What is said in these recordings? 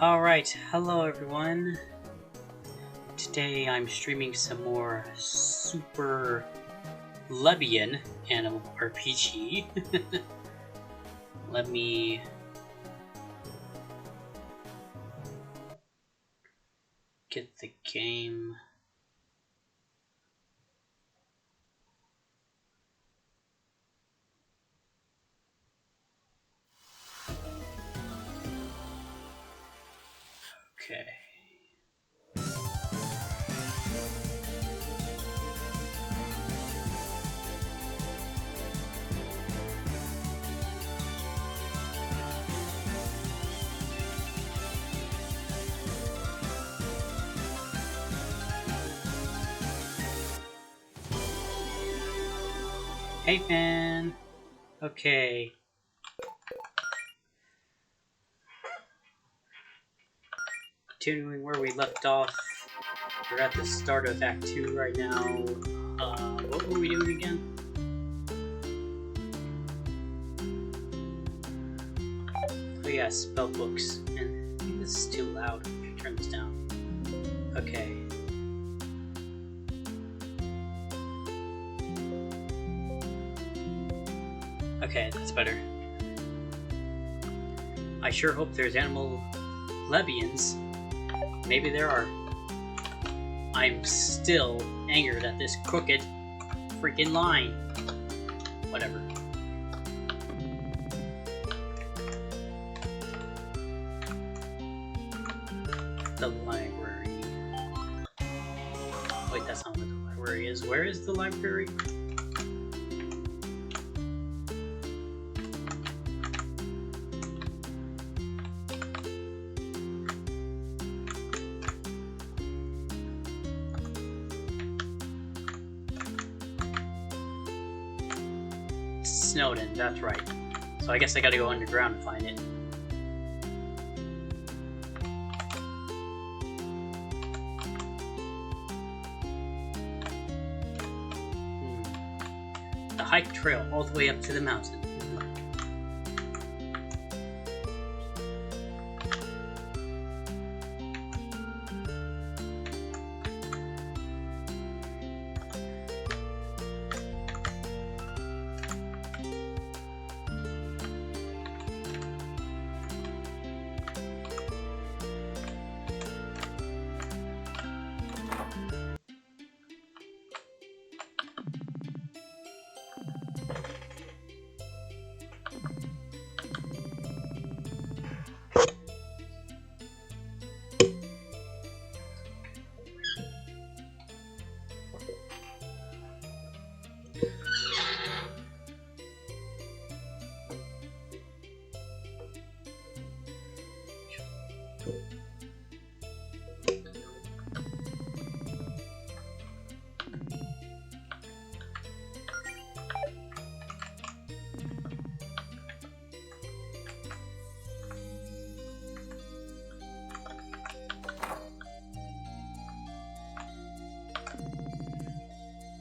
Alright, hello everyone. Today I'm streaming some more Super Lebian Animal RPG. Let me get the game. Okay. Hey fan! Okay. Continuing where we left off. We're at the start of Act 2 right now. What were we doing again? Oh yeah, spell books. And I think this is too loud. I should turn this down. Okay. Okay, that's better. I sure hope there's animal Lebians. Maybe there are. I'm still angered at this crooked freaking line. Whatever. The library. Wait, that's not what the library is. Where is the library? Snowden, that's right. So I guess I gotta go underground to find it. The hike trail all the way up to the mountain.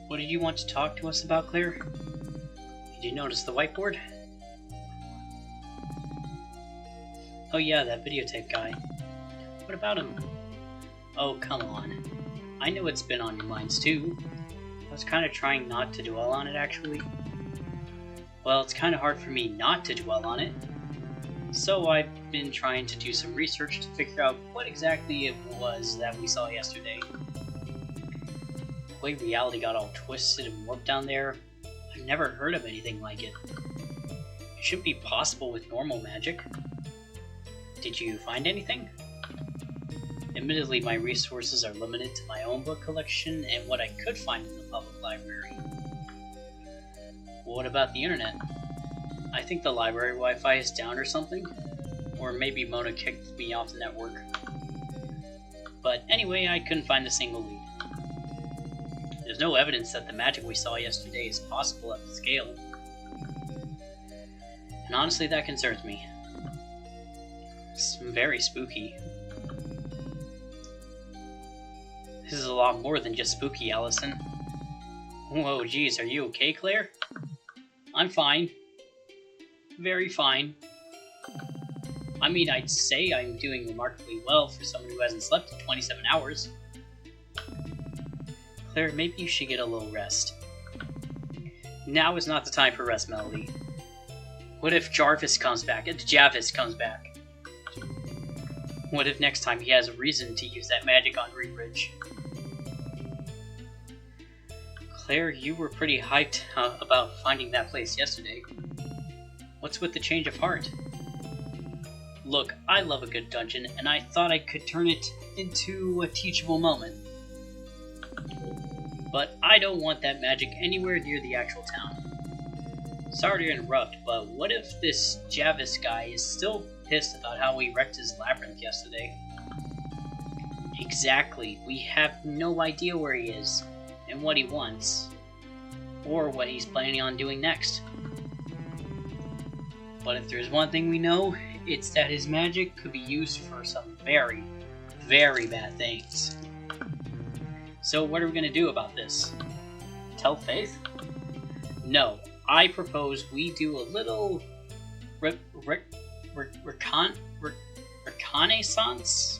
What did you want to talk to us about, Claire? Did you notice the whiteboard? Oh yeah, that videotape guy. What about him? Oh, come on. I know it's been on your minds too. I was kind of trying not to dwell on it, actually. Well, it's kind of hard for me not to dwell on it. So I've been trying to do some research to figure out what exactly it was that we saw yesterday. The way reality got all twisted and warped down there, I've never heard of anything like it. It shouldn't be possible with normal magic. Did you find anything? Admittedly, my resources are limited to my own book collection and what I could find in the public library. What about the internet? I think the library Wi-Fi is down or something. Or maybe Mona kicked me off the network. But anyway, I couldn't find a single lead. There's no evidence that the magic we saw yesterday is possible at the scale. And honestly, that concerns me. It's very spooky. This is a lot more than just spooky, Allison. Whoa, geez, are you okay, Claire? I'm fine. Very fine. I mean, I'd say I'm doing remarkably well for someone who hasn't slept in 27 hours. Claire, maybe you should get a little rest. Now is not the time for rest, Melody. What if Jarvis comes back? Javis comes back? What if next time he has a reason to use that magic on Greenbridge? Claire, you were pretty hyped about finding that place yesterday. What's with the change of heart? Look, I love a good dungeon, and I thought I could turn it into a teachable moment. But I don't want that magic anywhere near the actual town. Sorry to interrupt, but what if this Javis guy is still pissed about how we wrecked his labyrinth yesterday? Exactly, we have no idea where he is, and what he wants, or what he's planning on doing next. But if there's one thing we know, it's that his magic could be used for some very, very bad things. So what are we going to do about this? Tell Faith? No, I propose we do a little reconnaissance?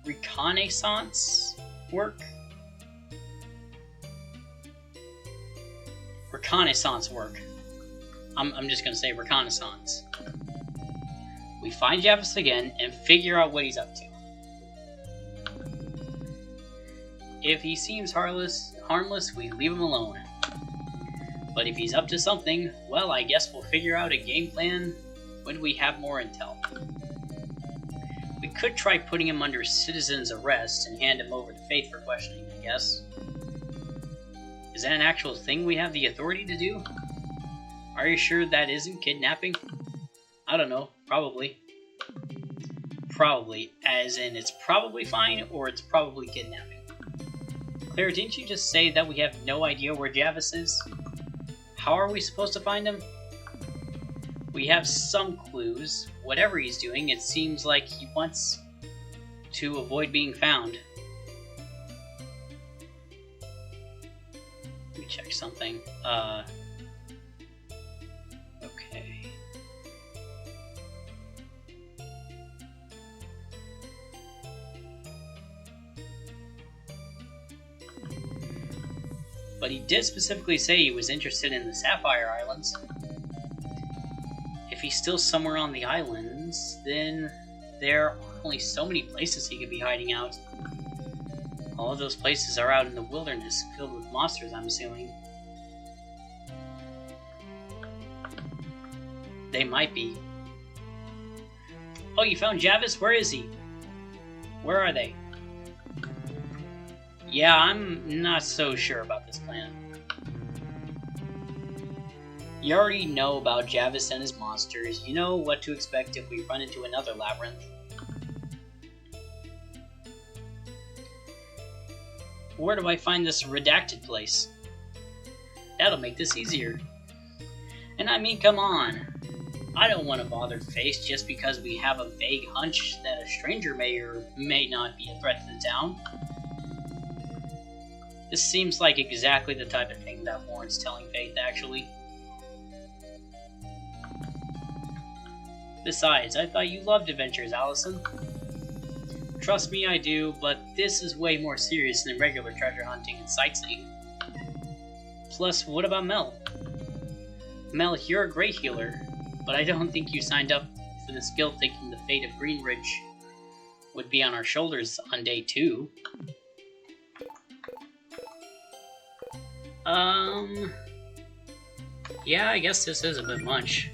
Reconnaissance work? Reconnaissance work. I'm just going to say reconnaissance. We find Javis again and figure out what he's up to. If he seems harmless, we leave him alone. But if he's up to something, well, I guess we'll figure out a game plan when we have more intel. We could try putting him under citizen's arrest and hand him over to Faith for questioning, I guess. Is that an actual thing we have the authority to do? Are you sure that isn't kidnapping? I don't know, probably. Probably, as in it's probably fine, or it's probably kidnapping. Claire, didn't you just say that we have no idea where Javis is? How are we supposed to find him? We have some clues. Whatever he's doing, it seems like he wants to avoid being found. Let me check something. Okay. But he did specifically say he was interested in the Sapphire Islands. If he's still somewhere on the islands, then there are only so many places he could be hiding out. All of those places are out in the wilderness, filled with monsters, I'm assuming. They might be. Oh, you found Javis? Where is he? Where are they? Yeah, I'm not so sure about this plan. You already know about Javis and his monsters. You know what to expect if we run into another labyrinth. Where do I find this redacted place? That'll make this easier. And I mean, come on. I don't want to bother Face just because we have a vague hunch that a stranger may or may not be a threat to the town. This seems like exactly the type of thing that warrants telling Faith, actually. Besides, I thought you loved adventures, Allison. Trust me, I do, but this is way more serious than regular treasure hunting and sightseeing. Plus, what about Mel? Mel, you're a great healer, but I don't think you signed up for this guild thinking the fate of Greenridge would be on our shoulders on day 2. Yeah, I guess this is a bit much.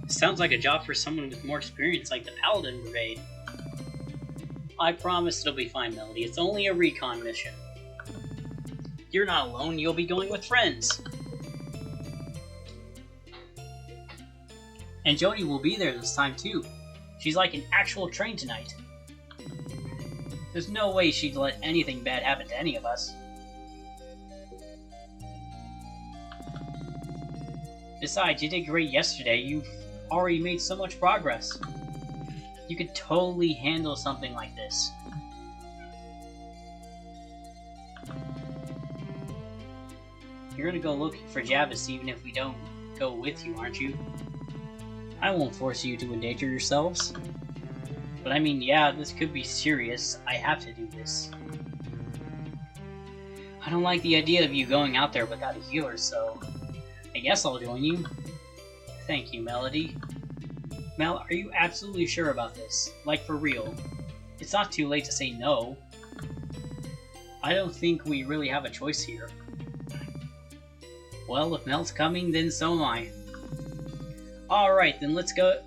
Sounds like a job for someone with more experience like the Paladin Brigade. I promise it'll be fine, Melody. It's only a recon mission. You're not alone, you'll be going with friends. And Jody will be there this time too. She's like an actual train tonight. There's no way she'd let anything bad happen to any of us. Besides, you did great yesterday. You've already made so much progress. You could totally handle something like this. You're gonna go looking for Javis even if we don't go with you, aren't you? I won't force you to endanger yourselves. But I mean, yeah, this could be serious. I have to do this. I don't like the idea of you going out there without a healer, so I guess I'll join you. Thank you, Melody. Mel, are you absolutely sure about this? Like, for real? It's not too late to say no. I don't think we really have a choice here. Well, if Mel's coming, then so am I. Alright, then let's go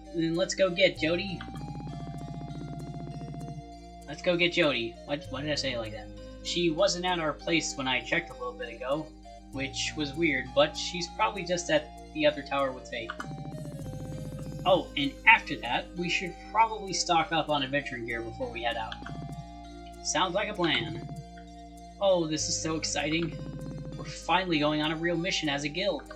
get Jody. Let's go get Jody. Why did I say it like that? She wasn't at our place when I checked a little bit ago, which was weird, but she's probably just at the other tower with Faith. Oh, and after that, we should probably stock up on adventuring gear before we head out. Sounds like a plan. Oh, this is so exciting. We're finally going on a real mission as a guild.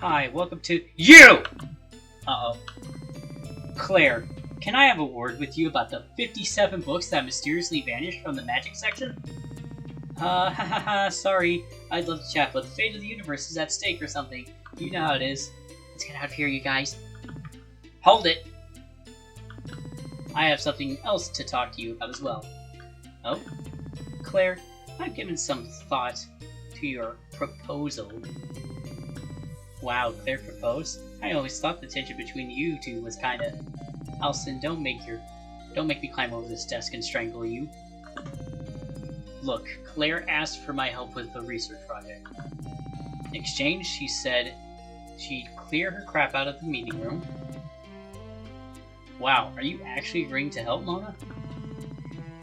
Hi, welcome to you! Uh-oh. Claire, can I have a word with you about the 57 books that mysteriously vanished from the magic section? Sorry. I'd love to chat, but the fate of the universe is at stake or something. You know how it is. Let's get out of here, you guys. Hold it! I have something else to talk to you about as well. Oh? Claire, I've given some thought to your proposal. Wow, Claire proposed? I always thought the tension between you two was kinda... Alston, don't make me climb over this desk and strangle you. Look, Claire asked for my help with the research project. In exchange, she said she'd clear her crap out of the meeting room. Wow, are you actually agreeing to help, Mona?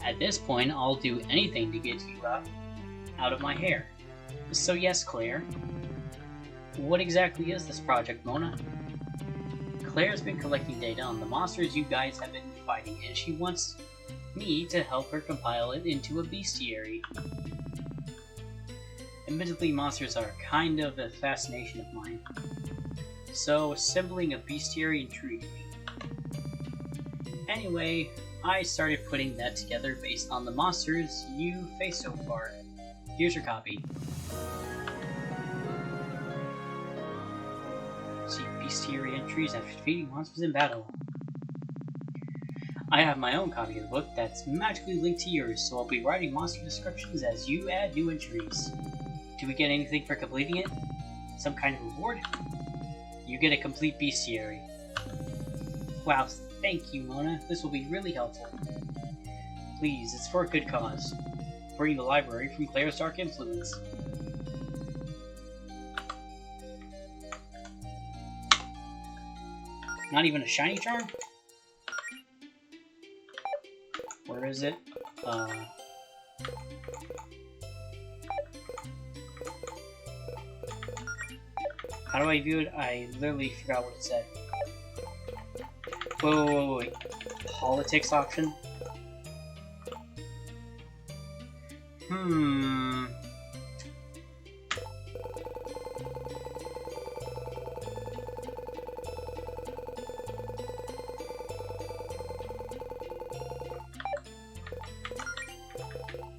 At this point, I'll do anything to get you out of my hair. So yes, Claire. What exactly is this project, Mona? Claire's been collecting data on the monsters you guys have been fighting, and she wants me to help her compile it into a bestiary. Admittedly, monsters are kind of a fascination of mine, so assembling a bestiary intrigued me. Anyway, I started putting that together based on the monsters you faced so far. Here's your copy. See bestiary entries after defeating monsters in battle. I have my own copy of the book that's magically linked to yours, so I'll be writing monster descriptions as you add new entries. Do we get anything for completing it? Some kind of reward? You get a complete bestiary. Wow, thank you, Mona. This will be really helpful. Please, it's for a good cause. Freeing the library from Claire's dark influence. Not even a shiny charm? Where is it? How do I view it? I literally forgot what it said. Wait. Politics option?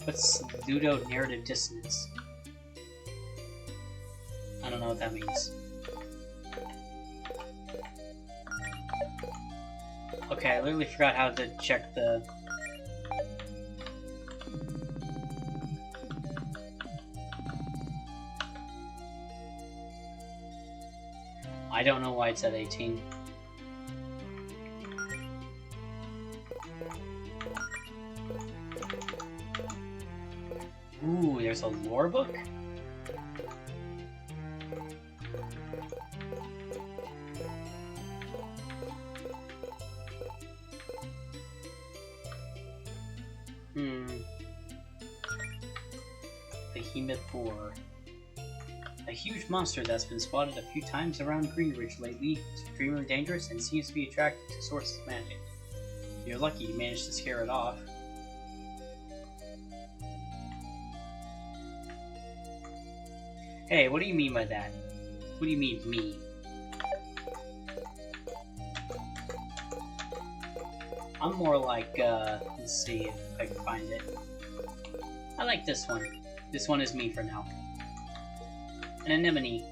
What's ludonarrative dissonance? I don't know what that means. Okay, I literally forgot how to check the... I don't know why it's at 18. Ooh, there's a lore book? Behemoth Boar. A huge monster that's been spotted a few times around Greenridge lately. It's extremely dangerous and seems to be attracted to Source's magic. You're lucky you managed to scare it off. Hey, what do you mean by that? What do you mean, me? I'm more like, let's see if I can find it. I like this one. This one is me for now. An anemone.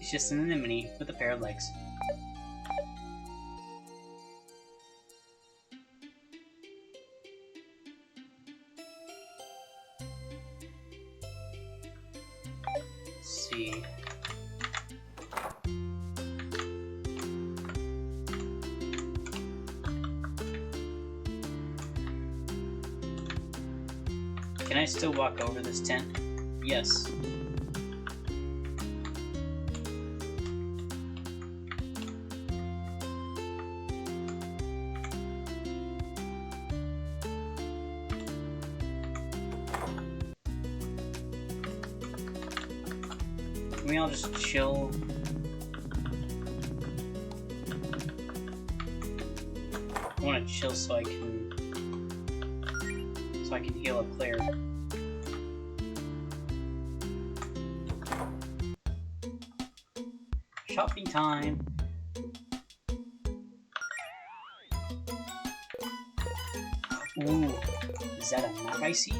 It's just an anemone with a pair of legs. Let's see. Can I still walk over this tent? Yes. Can we all just chill? I want to chill so I can heal up Claire. Shopping time. Ooh, is that a map I see?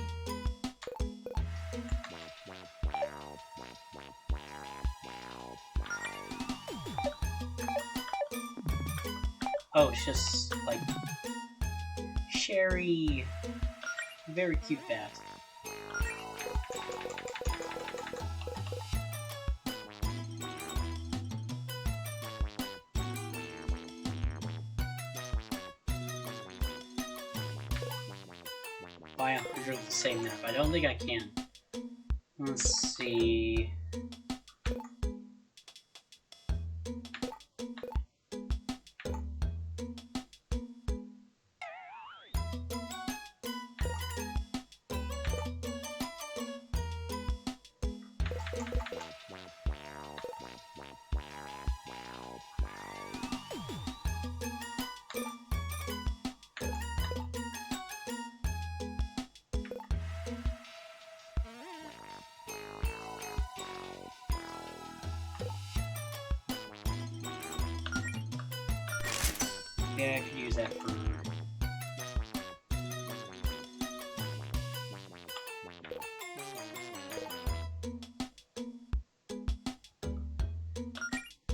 Oh, it's just like Sherry. Very cute bat. Oh, I am pretty sure it's the same map. I don't think I can. Let's see. maybe I could use that for...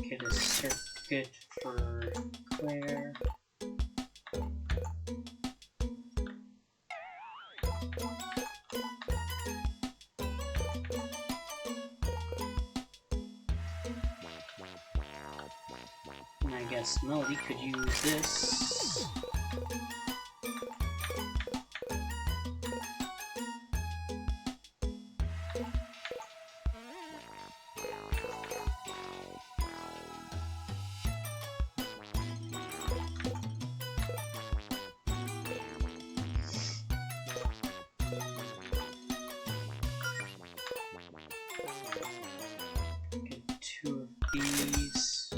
Get a circuit for Claire. And I guess Melody could use this. Get 2 of these.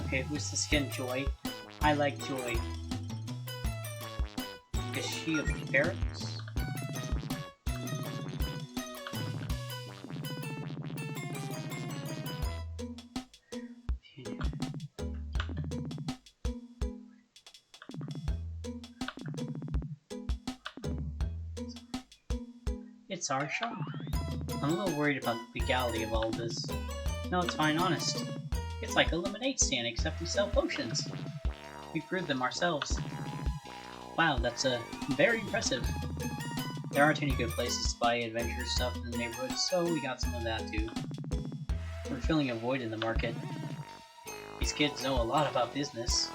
Okay, who's the skin? Joy. I like Joy. Is she a parrot? It's our shop. I'm a little worried about the legality of all this. No, it's fine, honest. It's like a lemonade stand, except we sell potions. We brewed them ourselves. Wow, that's very impressive. There aren't any good places to buy adventure stuff in the neighborhood, so we got some of that too. We're filling a void in the market. These kids know a lot about business.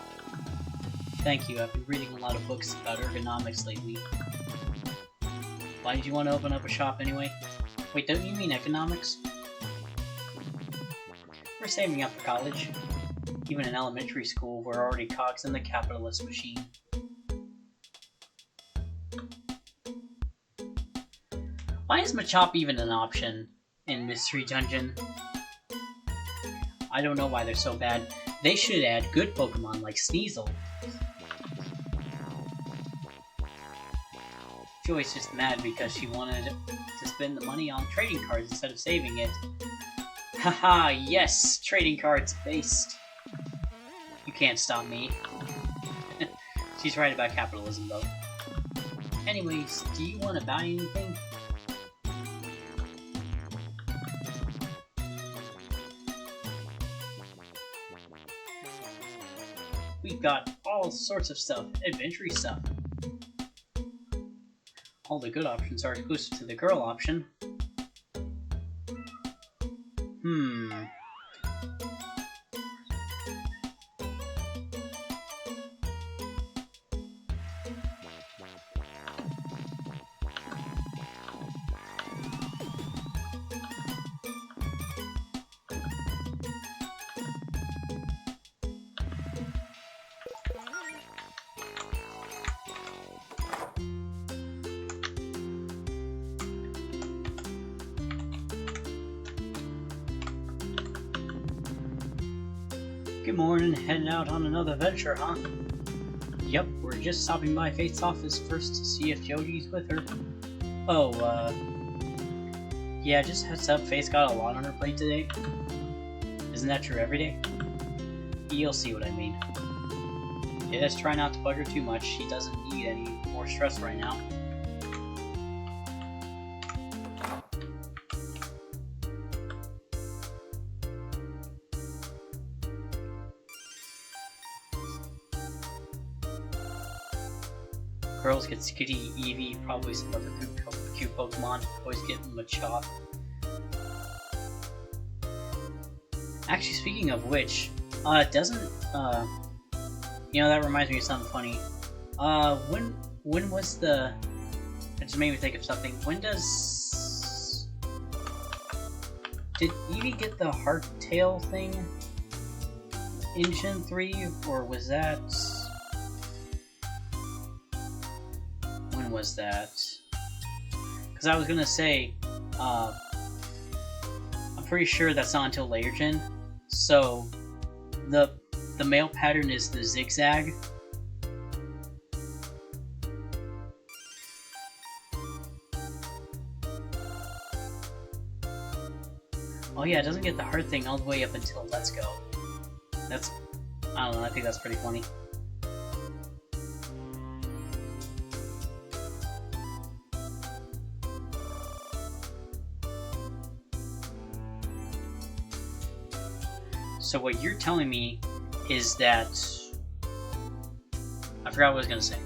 Thank you, I've been reading a lot of books about ergonomics lately. Why did you want to open up a shop anyway? Wait, don't you mean economics? We're saving up for college. Even in elementary school, we're already cogs in the capitalist machine. Why is Machop even an option in Mystery Dungeon? I don't know why they're so bad. They should add good Pokemon like Sneasel. Joy's just mad because she wanted to spend the money on trading cards instead of saving it. Haha, yes! Trading cards based. You can't stop me. She's right about capitalism, though. Anyways, do you want to buy anything? We've got all sorts of stuff, adventure stuff. All the good options are exclusive to the girl option. Good morning, heading out on another venture, huh? Yep, we're just stopping by Faith's office first to see if Joji's with her. Oh, yeah, just heads up, Faith's got a lot on her plate today. Isn't that true every day? You'll see what I mean. Yeah, let's try not to bug her too much. She doesn't need any more stress right now. Girls get Skitty, Eevee, probably some other cute Pokemon. Boys get Machop. Actually, speaking of which, doesn't, you know, that reminds me of something funny. When was the... It just made me think of something. When does... Did Eevee get the Hardtail thing in Gen 3, or was that... When was that? Because I was gonna say, I'm pretty sure that's not until later gen. So, the male pattern is the zigzag. Oh yeah, it doesn't get the heart thing all the way up until Let's Go. That's... I don't know, I think that's pretty funny. So what you're telling me is that... I forgot what I was gonna say.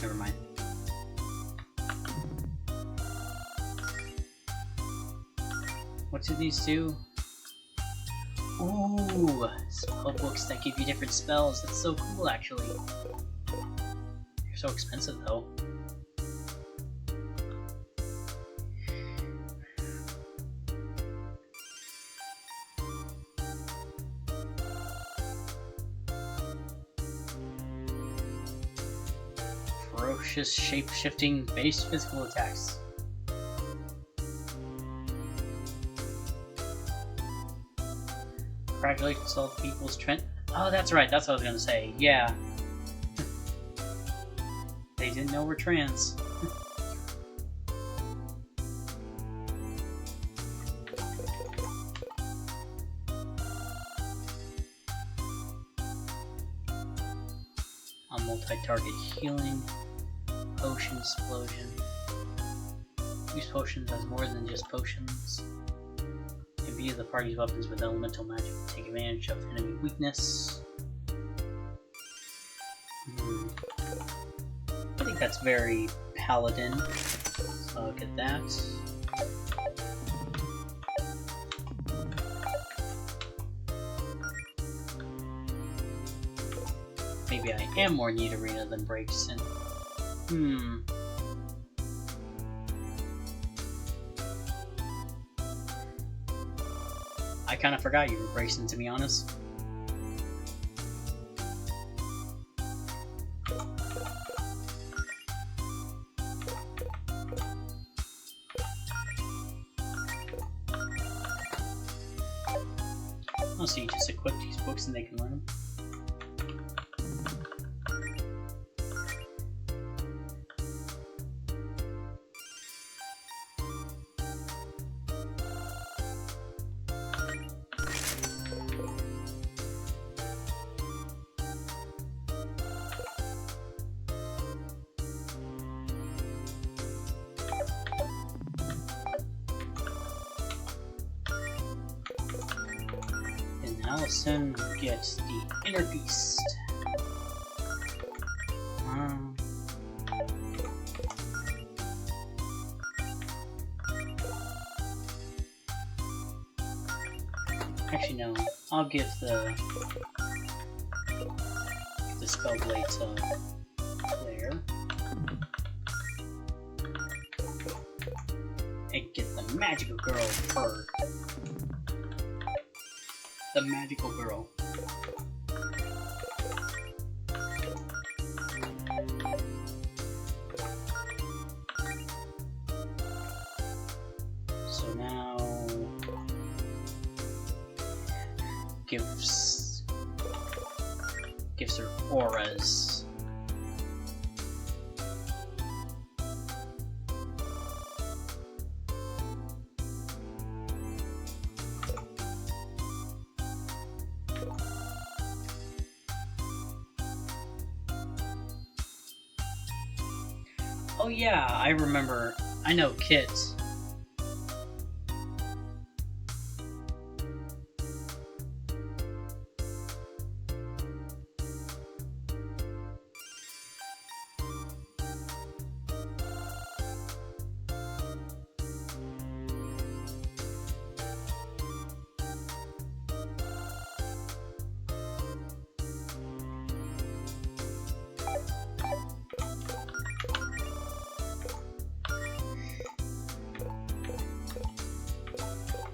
Never mind. What do these do? Ooh! Spell books that give you different spells. That's so cool, actually. They're so expensive, though. Ferocious, shape-shifting, base physical attacks. Congratulations to all the people's trend. Oh, that's right, that's what I was gonna say. Yeah. They didn't know we're trans. A multi-target healing. Potion explosion. Use potions as more than just potions. Imbue the party's weapons with elemental magic to take advantage of enemy weakness. I think that's very paladin. So I'll get that. Maybe I am more Nidorina than Braixen. I kinda forgot you were Braixen, to be honest. Oh, so you just equip these books and they can learn them? Allison gets the Inner Beast. Actually, no. I'll give the Spellblade to Claire. And get the Magical Girl for the Magical Girl. So now gives her auras. Oh yeah, I remember. I know kids.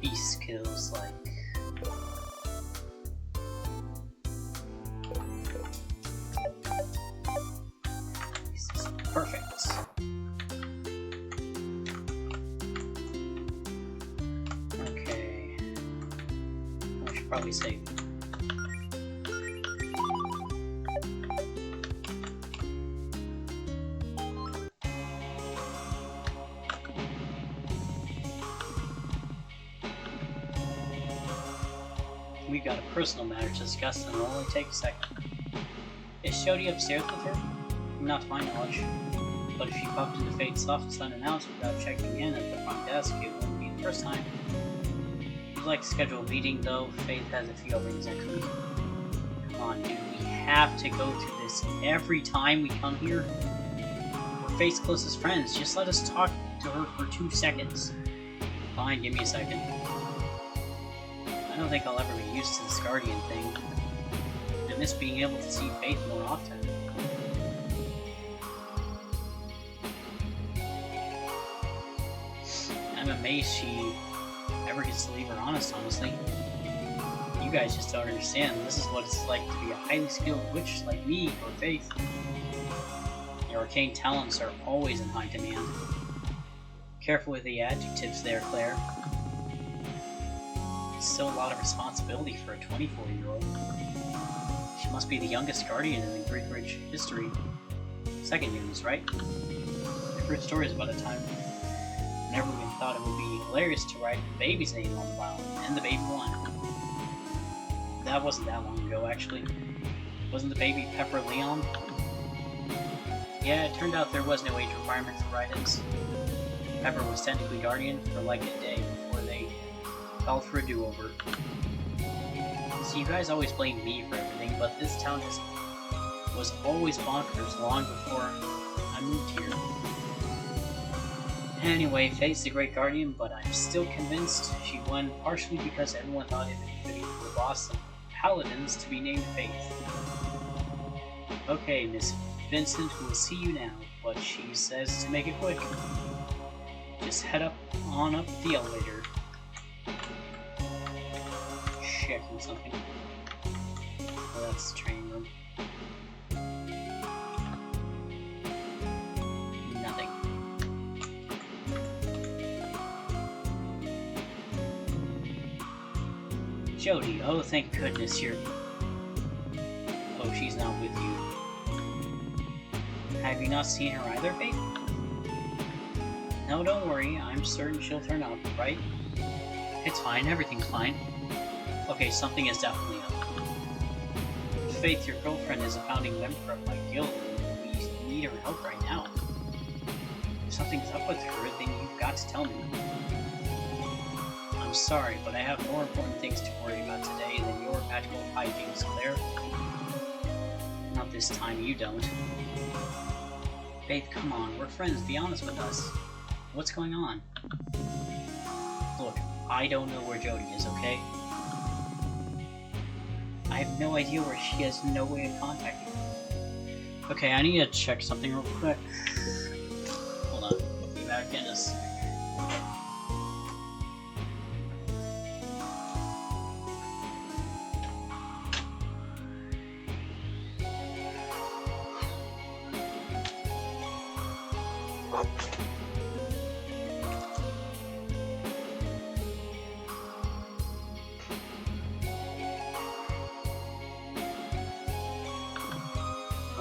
Beast skills like this is perfect. Okay, I should probably save. We've got a personal matter to discuss and it'll only take a second. Is Shodi upstairs with her? Not to my knowledge. But if she popped into Fate's office unannounced without checking in at the front desk, it wouldn't be the first time. We'd like to schedule a meeting though. Faith has a few openings next week. Come on, dude. We have to go through this every time we come here. We're Faith's closest friends. Just let us talk to her for 2 seconds. Fine, give me a second. I don't think I'll ever be used to this Guardian thing. I miss being able to see Faith more often. I'm amazed she ever gets to leave her honestly. You guys just don't understand. This is what it's like to be a highly skilled witch like me or Faith. Your arcane talents are always in high demand. Careful with the adjectives there, Claire. It's still a lot of responsibility for a 24-year-old. She must be the youngest guardian in the Greek Ridge history. Second youngest, right? I've heard stories about a time when everyone thought it would be hilarious to write the baby's name on the vial, and the baby won. That wasn't that long ago, actually. Wasn't the baby Pepper Leon? Yeah, it turned out there was no age requirement for write-ins. Pepper was technically guardian for like a day before they called for a do-over. So you guys always blame me for everything, but this town was always bonkers long before I moved here. Anyway, Faith's the great guardian, but I'm still convinced she won partially because everyone thought it would be fitting for the boss of Paladins to be named Faith. Okay, Miss Vincent will see you now, but she says to make it quick. Just head on up the elevator. Checking something. Oh, that's the training room. Nothing. Jody, oh thank goodness you're... Oh, she's not with you. Have you not seen her either, Faith? No, don't worry, I'm certain she'll turn up, right? It's fine, everything's fine. Okay, something is definitely up. Faith, your girlfriend is a founding member of my guild, and we need her help right now. If something's up with her, then you've got to tell me. I'm sorry, but I have more important things to worry about today than your magical hijinks, Claire. Not this time, you don't. Faith, come on, we're friends, be honest with us. What's going on? Look, I don't know where Jody is, okay? I have no idea where she has no way of contacting her. Okay, I need to check something real quick. Hold on, we'll be back in a second.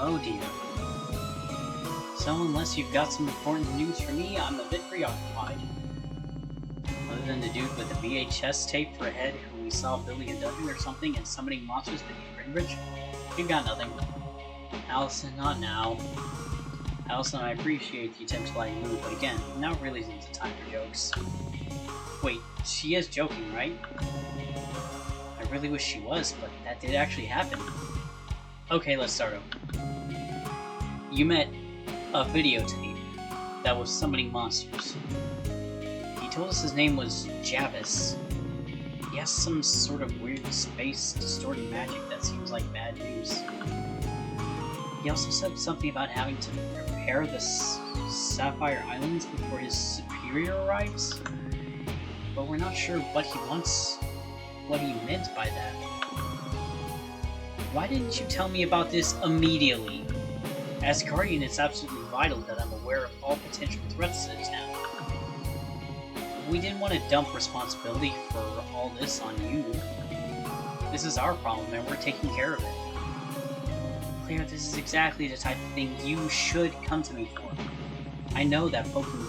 Oh dear. So unless you've got some important news for me, I'm a bit preoccupied. Other than the dude with the VHS tape for a head who we saw building a dungeon or something and summoning monsters beneath Greenbridge, you've got nothing. Allison, not now. Allison, I appreciate the attempt to lighten the mood, but again, now really isn't the time for jokes. Wait, she is joking, right? I really wish she was, but that did actually happen. Okay, let's start over. You met a videotape that was summoning monsters. He told us his name was Javis. He has some sort of weird space distorting magic that seems like bad news. He also said something about having to prepare the Sapphire Islands before his superior arrives, but we're not sure what he wants, what he meant by that. Why didn't you tell me about this immediately? As Guardian, it's absolutely vital that I'm aware of all potential threats to the town. We didn't want to dump responsibility for all this on you. This is our problem, and we're taking care of it. Claire, this is exactly the type of thing you should come to me for. I know that poking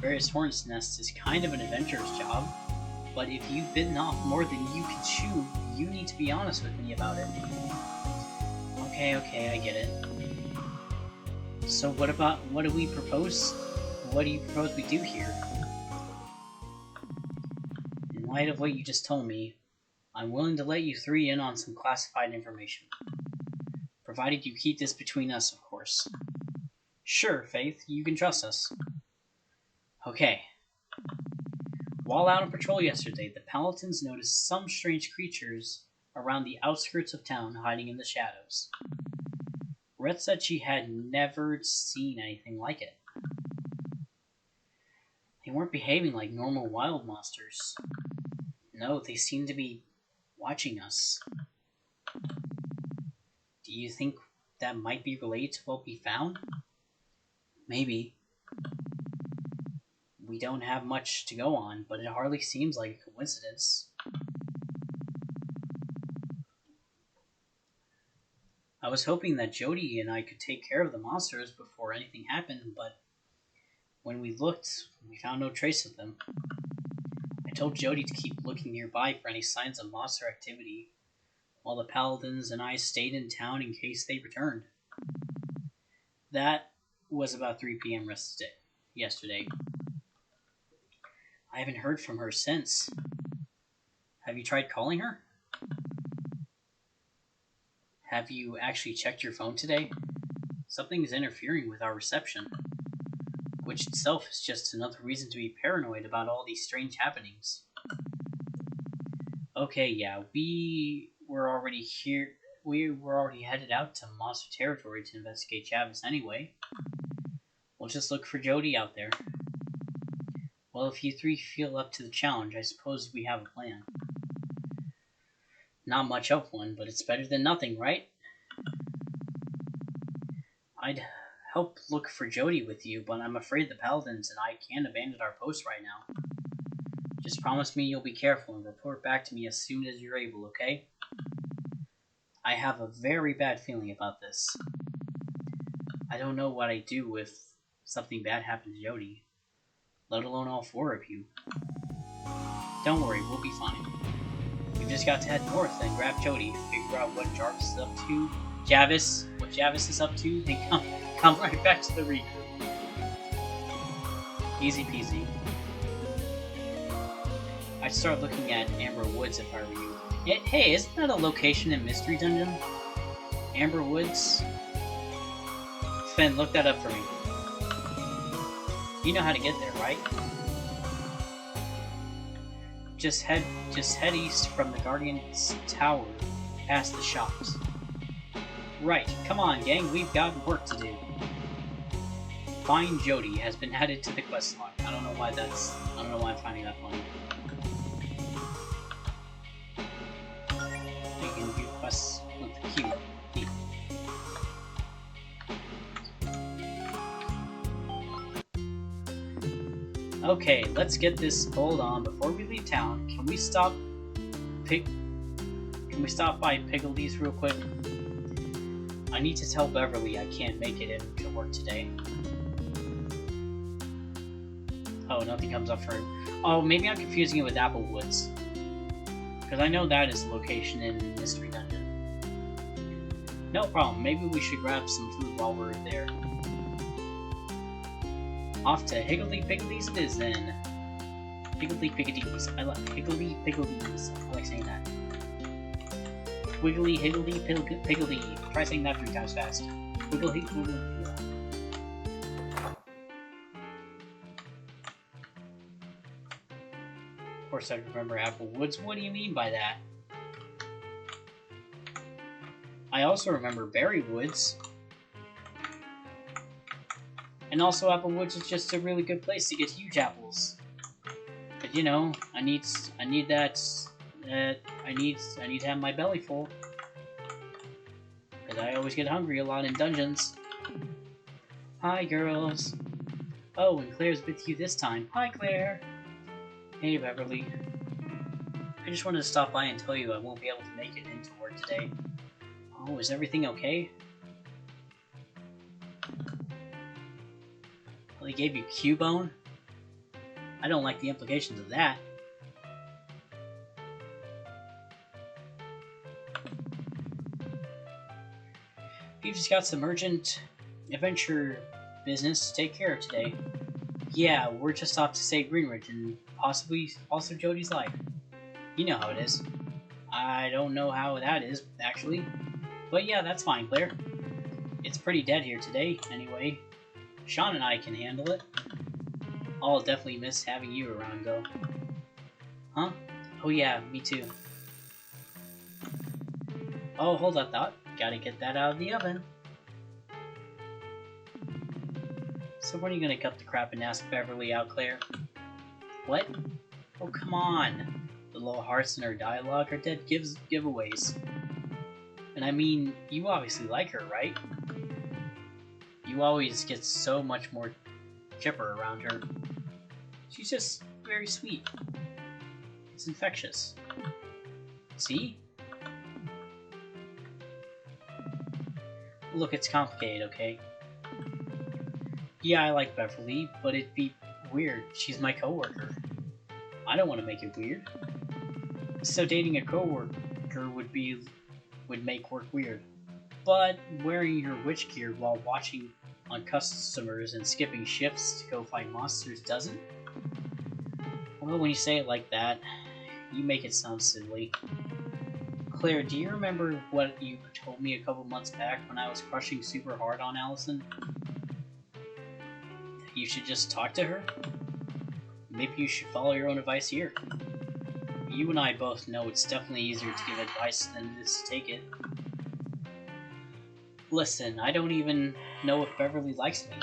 various hornets' nests is kind of an adventurous job, but if you've bitten off more than you can chew, you need to be honest with me about it. Okay, I get it. So what do we propose? What do you propose we do here? In light of what you just told me, I'm willing to let you three in on some classified information. Provided you keep this between us, of course. Sure, Faith, you can trust us. Okay. While out on patrol yesterday, the Paladins noticed some strange creatures around the outskirts of town hiding in the shadows. Red said she had never seen anything like it. They weren't behaving like normal wild monsters. No, they seemed to be watching us. Do you think that might be related to what we found? Maybe. We don't have much to go on, but it hardly seems like a coincidence. I was hoping that Jody and I could take care of the monsters before anything happened, but when we looked, we found no trace of them. I told Jody to keep looking nearby for any signs of monster activity, while the Paladins and I stayed in town in case they returned. That was about 3 p.m. yesterday. I haven't heard from her since. Have you tried calling her? Have you actually checked your phone today? Something is interfering with our reception, which itself is just another reason to be paranoid about all these strange happenings. Okay, yeah, we were already here. We were already headed out to monster territory to investigate Javis anyway. We'll just look for Jody out there. Well, if you three feel up to the challenge, I suppose we have a plan. Not much of one, but it's better than nothing, right? I'd help look for Jody with you, but I'm afraid the Paladins and I can't abandon our post right now. Just promise me you'll be careful and report back to me as soon as you're able, okay? I have a very bad feeling about this. I don't know what I'd do if something bad happened to Jody, let alone all 4 of you. Don't worry, we'll be fine. We've just got to head north and grab Jody, figure out what Jarvis is up to, what Javis is up to, then come right back to the regroup. Easy peasy. I'd start looking at Amber Woods if I were you. Hey, isn't that a location in Mystery Dungeon? Amber Woods? Finn, look that up for me. You know how to get there, right? Just head east from the Guardian's Tower, past the shops. Right, come on, gang, we've got work to do. Find Jody has been added to the quest log. I don't know why I'm finding that funny. You can view quests with the Q. Okay, let's get this hold on. Before we leave town, can we stop by Piggledee's real quick? I need to tell Beverly I can't make it in to work today. Oh, nothing comes up for him. Oh, maybe I'm confusing it with Applewoods. Because I know that is the location in Mystery Dungeon. No problem, maybe we should grab some food while we're there. Off to Higgledy Piggledies it is then. Higgledy Piggledies. I like Higgledy Piggledies. I like saying that. Wiggly Higgledy Piggledy. Try saying that 3 times fast. Wiggly Wiggly. Of course, I remember Apple Woods. What do you mean by that? I also remember Berry Woods. And also, Apple Woods is just a really good place to get huge apples. But you know, I need that. I need to have my belly full. Cause I always get hungry a lot in dungeons. Hi, girls. Oh, and Claire's with you this time. Hi, Claire. Hey, Beverly. I just wanted to stop by and tell you I won't be able to make it into work today. Oh, is everything okay? Well, they gave you Cubone? I don't like the implications of that. We've just got some urgent adventure business to take care of today. Yeah, we're just off to save Greenridge and possibly also Jody's life. You know how it is. I don't know how that is, actually. But yeah, that's fine, Claire. It's pretty dead here today, anyway. Sean and I can handle it. I'll definitely miss having you around, though. Huh? Oh yeah, me too. Oh, hold that thought. Gotta get that out of the oven. So when are you gonna cut the crap and ask Beverly out, Claire? What? Oh, come on. The little hearts in her dialogue are dead giveaways. And I mean, you obviously like her, right? You always get so much more chipper around her. She's just very sweet. It's infectious. See? Look, it's complicated, okay? Yeah, I like Beverly, but it'd be weird. She's my coworker. I don't want to make it weird. So dating a coworker would make work weird. But wearing your witch gear while watching on customers and skipping shifts to go fight monsters doesn't? Well, when you say it like that, you make it sound silly. Claire, do you remember what you told me a couple months back when I was crushing super hard on Allison? That you should just talk to her? Maybe you should follow your own advice here. You and I both know it's definitely easier to give advice than it is to take it. Listen, I don't even know if Beverly likes me.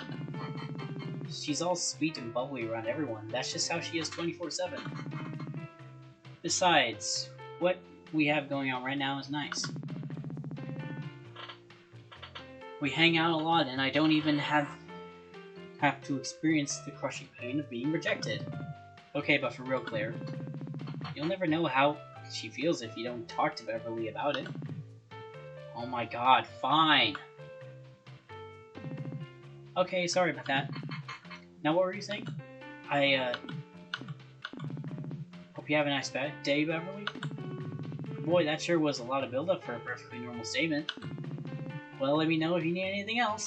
She's all sweet and bubbly around everyone. That's just how she is 24/7. Besides, what we have going on right now is nice. We hang out a lot and I don't even have to experience the crushing pain of being rejected. Okay, but for real, Claire, you'll never know how she feels if you don't talk to Beverly about it. Oh my god, fine. Okay, sorry about that. Now what were you saying? I hope you have a nice day, Beverly. Boy, that sure was a lot of build-up for a perfectly normal statement. Well, let me know if you need anything else.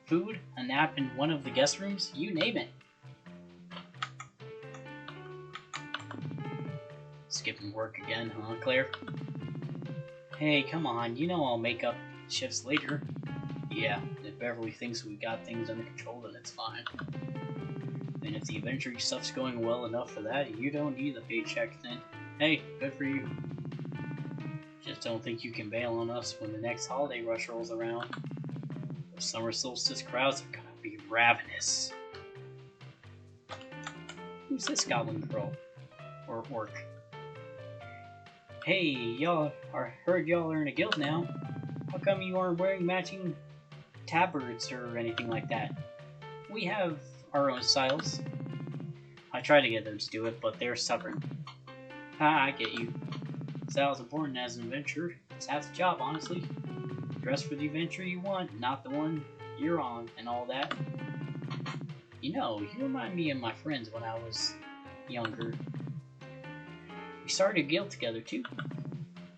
Food, a nap in one of the guest rooms, you name it. Skipping work again, huh, Claire? Hey, come on, you know I'll make up shifts later. Yeah, if Beverly thinks we got things under control, then it's fine. And if the adventure stuff's going well enough for that, you don't need the paycheck, then hey, good for you. Just don't think you can bail on us when the next holiday rush rolls around. The summer solstice crowds are gonna be ravenous. Who's this goblin girl? Or orc? Hey, heard y'all are in a guild now. How come you aren't wearing matching tabards or anything like that? We have our own styles. I try to get them to do it, but they're stubborn. Ah, I get you. Style's important as an adventurer. It's half the job, honestly. Dress for the adventure you want, not the one you're on, and all that. You know, you remind me of my friends when I was younger. We started a guild together, too.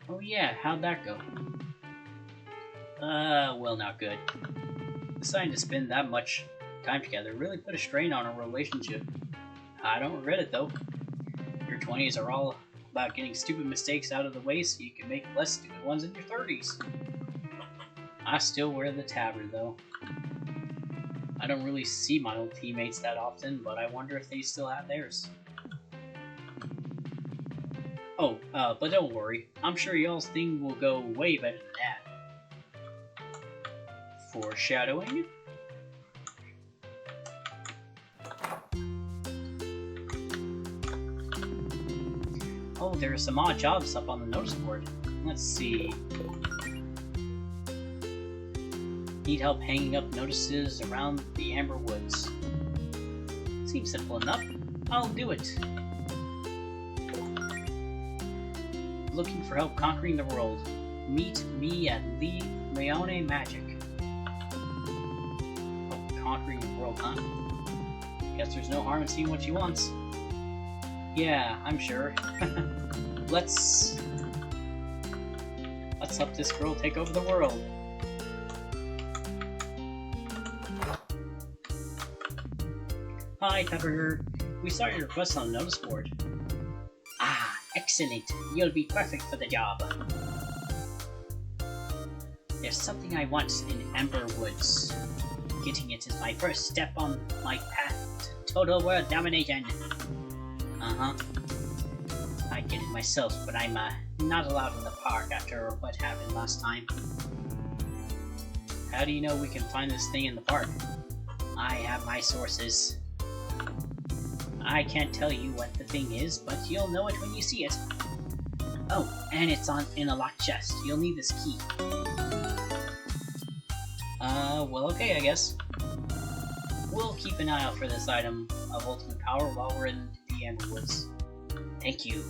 Oh yeah, how'd that go? Well, not good. Deciding to spend that much time together really put a strain on our relationship. I don't regret it though. Your 20s are all about getting stupid mistakes out of the way so you can make less stupid ones in your 30s. I still wear the tabard though. I don't really see my old teammates that often, but I wonder if they still have theirs. Oh, but don't worry. I'm sure y'all's thing will go way better than that. Foreshadowing? Oh, there are some odd jobs up on the notice board. Let's see. Need help hanging up notices around the Amber Woods. Seems simple enough. I'll do it. Looking for help conquering the world. Meet me at Leone Magic. Oh, conquering the world, huh? Guess there's no harm in seeing what she wants. Yeah, I'm sure. Let's help this girl take over the world. Hi, Pepper. We saw your request on the notice board. Ah, excellent. You'll be perfect for the job. There's something I want in Amber Woods. Getting it is my first step on my path to total world domination. Uh-huh. I get it myself, but I'm not allowed in the park after what happened last time. How do you know we can find this thing in the park? I have my sources. I can't tell you what the thing is, but you'll know it when you see it. Oh, and it's in a locked chest. You'll need this key. Well, okay, I guess. We'll keep an eye out for this item of ultimate power while we're in the Amber Woods. Thank you.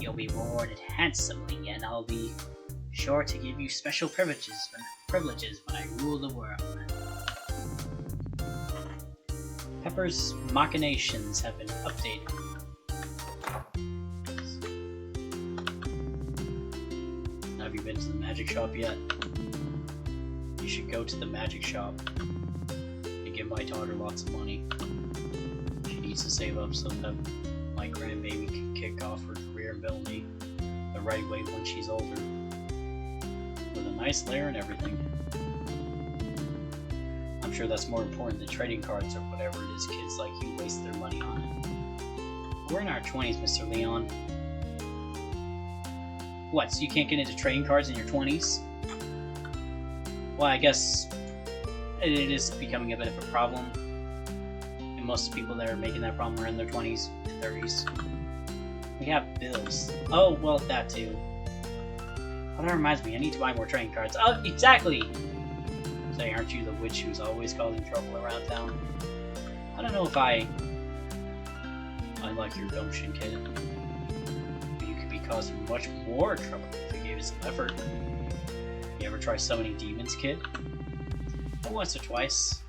You'll be rewarded handsomely, and I'll be sure to give you special privileges when I rule the world. Pepper's machinations have been updated. Have you been to the magic shop yet? You should go to the magic shop and give my daughter lots of money. She needs to save up so that my grandbaby can kick off her career ability the right way when she's older. With a nice lair and everything. I'm sure that's more important than trading cards or whatever it is kids like you waste their money on. We're in our 20s, Mr. Leon. What, so you can't get into trading cards in your 20s? Well, I guess it is becoming a bit of a problem. And most people that are making that problem are in their 20s and 30s. We have bills. Oh, well, that too. Oh, that reminds me, I need to buy more trading cards. Oh, exactly! Say, aren't you the witch who's always causing trouble around town? I don't know if I like your gumption, kid. You could be causing much more trouble if you gave it some effort. You ever try summoning demons, kid? Once or twice.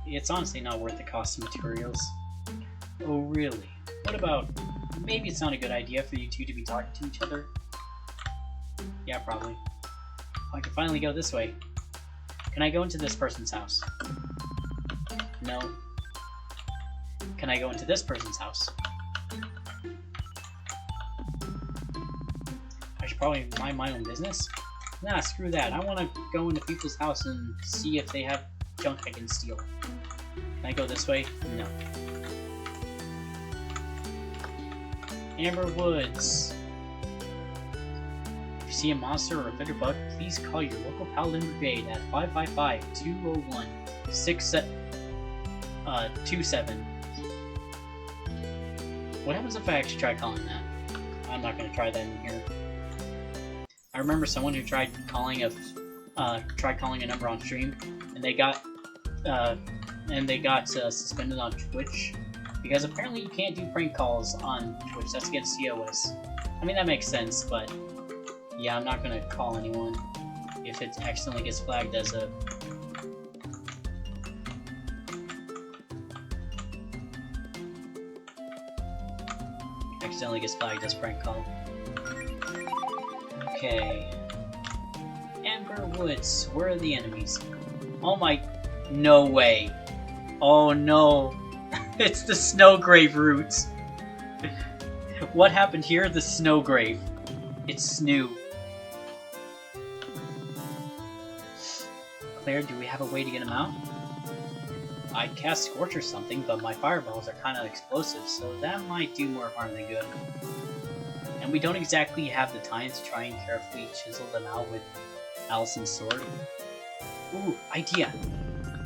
It's honestly not worth the cost of materials. Oh, really? What about... Maybe it's not a good idea for you two to be talking to each other? Yeah, probably. I can finally go this way. Can I go into this person's house? No. Can I go into this person's house? I should probably mind my own business. Nah, screw that. I want to go into people's house and see if they have junk I can steal. Can I go this way? No. Amber Woods. If you see a monster or a bitter bug, please call your local Paladin Brigade at 555-201-6727. What happens if I actually try calling that? I'm not going to try that in here. I remember someone who tried calling a number on stream, and they got suspended on Twitch because apparently you can't do prank calls on Twitch. That's against COS. I mean, that makes sense, but yeah, I'm not gonna call anyone if it accidentally gets flagged as a prank call. Okay. Amber Woods, where are the enemies? Oh my... No way. Oh no. It's the Snowgrave roots. What happened here? The Snowgrave. It's Snoo. Claire, do we have a way to get him out? I'd cast Scorch or something, but my fireballs are kind of explosive, so that might do more harm than good. And we don't exactly have the time to try and carefully chisel them out with Allison's sword. Ooh, idea!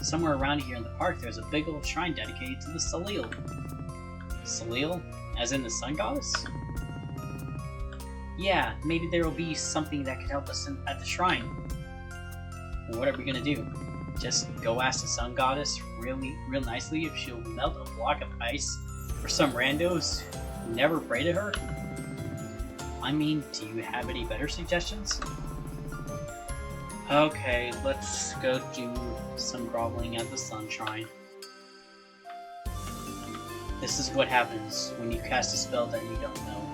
Somewhere around here in the park there's a big old shrine dedicated to the Salil. Salil? As in the sun goddess? Yeah, maybe there will be something that could help us at the shrine. Well, what are we gonna do? Just go ask the sun goddess real nicely if she'll melt a block of ice for some randos who never pray to her? I mean, do you have any better suggestions? Okay, let's go do some groveling at the sun shrine. This is what happens when you cast a spell that you don't know.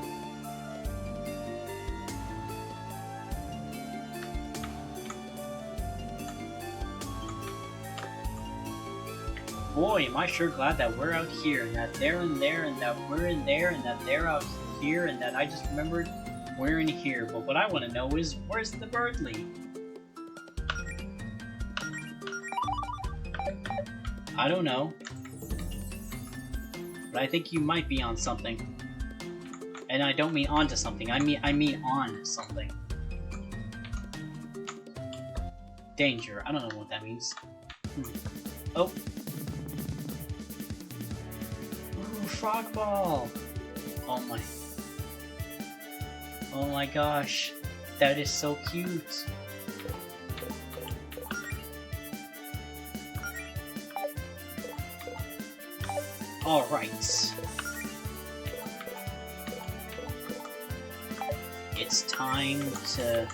Boy, am I sure glad that we're out here, and that they're in there, and that we're in there, and that they're out here, and that I just remembered we're in here. But what I want to know is, where's the Birdly? I don't know. But I think you might be on something. And I don't mean onto something, I mean on something. Danger, I don't know what that means. Oh. Ooh, frog ball! Oh my gosh, that is so cute. Alright. It's time to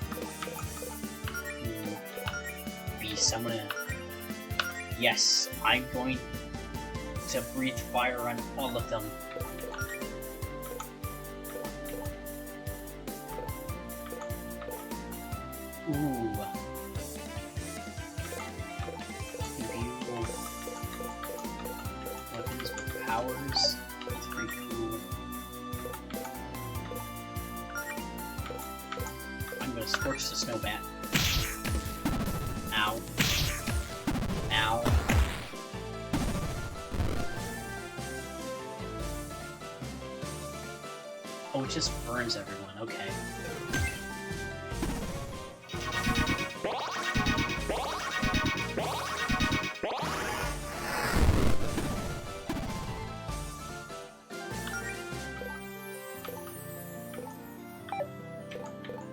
be someone. Yes, I'm going to breathe fire on all of them. Ooh. Beautiful weapons with powers. That's pretty cool. I'm gonna scorch the snowbat. Ow. Ow. Oh, it just burns everyone. Okay.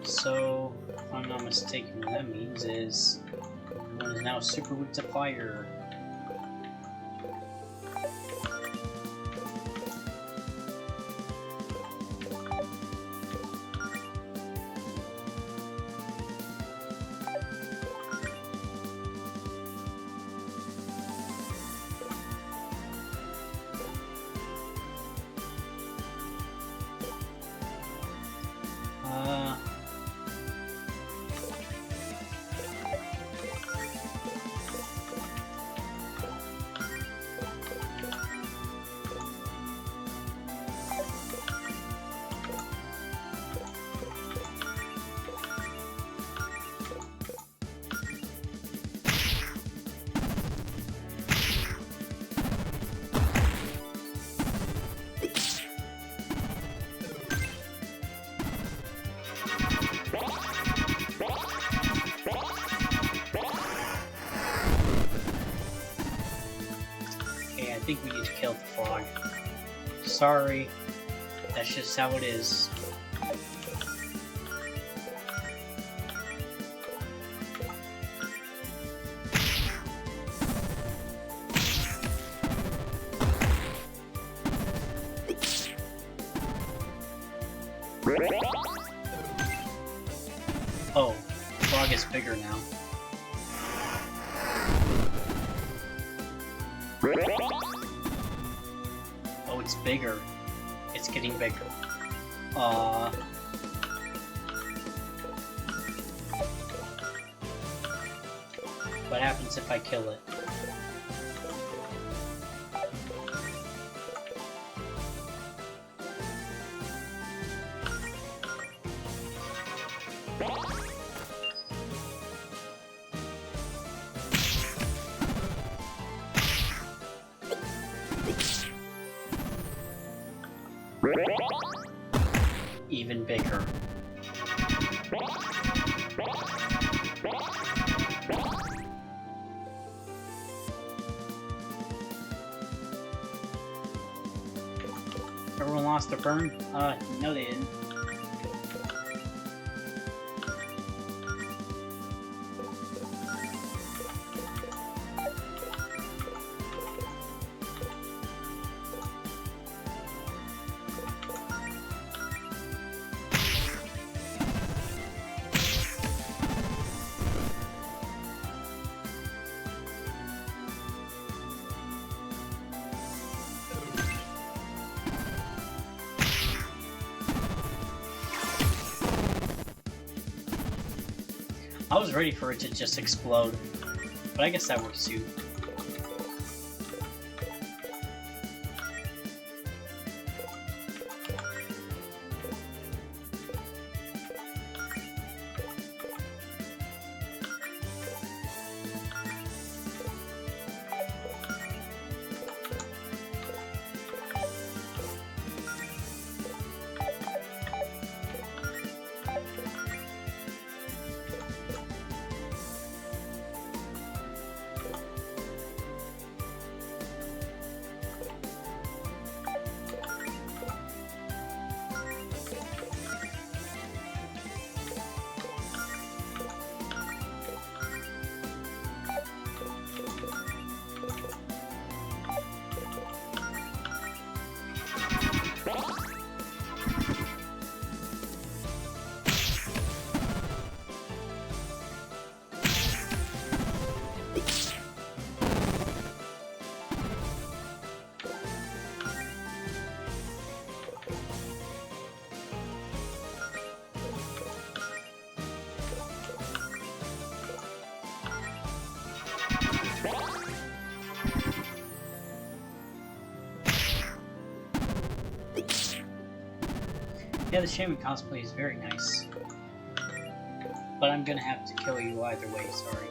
So, if I'm not mistaken, what that means is one is now super weak to fire. I think we need to kill the frog. Sorry, that's just how it is. Oh, the frog is bigger now. Oh, it's bigger. It's getting bigger. What happens if I kill it? Even bigger. Everyone lost their burn? No they didn't. I was ready for it to just explode, but I guess that works too. Yeah, the Shaman cosplay is very nice. But I'm gonna have to kill you either way, sorry.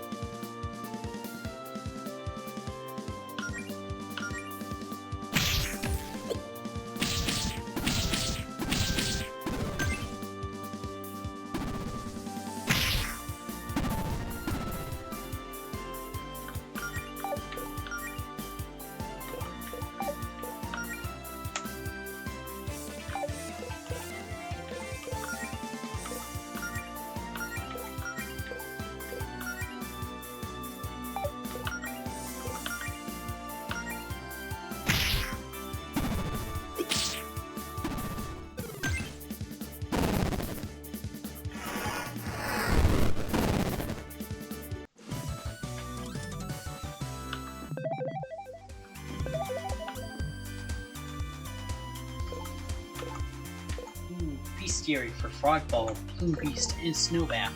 Bestiary for Frog Ball, Plume Beast, and Snowbat.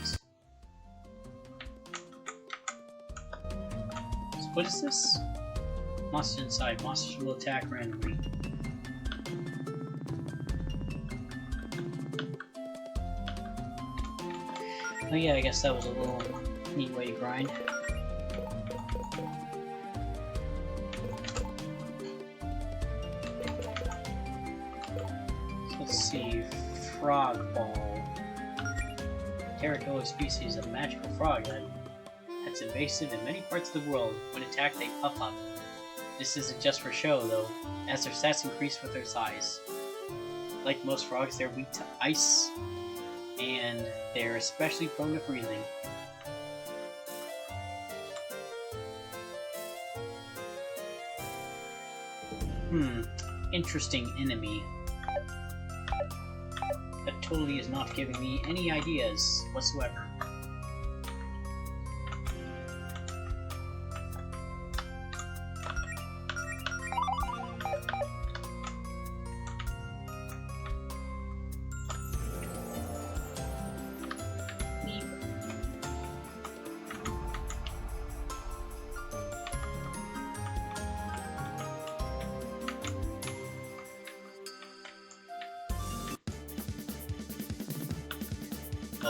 So what is this? Monster inside. Monsters will attack randomly. Oh yeah, I guess that was a little neat way to grind. So let's see. Frog Ball. Terracotta species of magical frog that's invasive in many parts of the world. When attacked, they puff up. This isn't just for show, though, as their stats increase with their size. Like most frogs, they're weak to ice, and they're especially prone to freezing. Interesting enemy. That totally is not giving me any ideas whatsoever.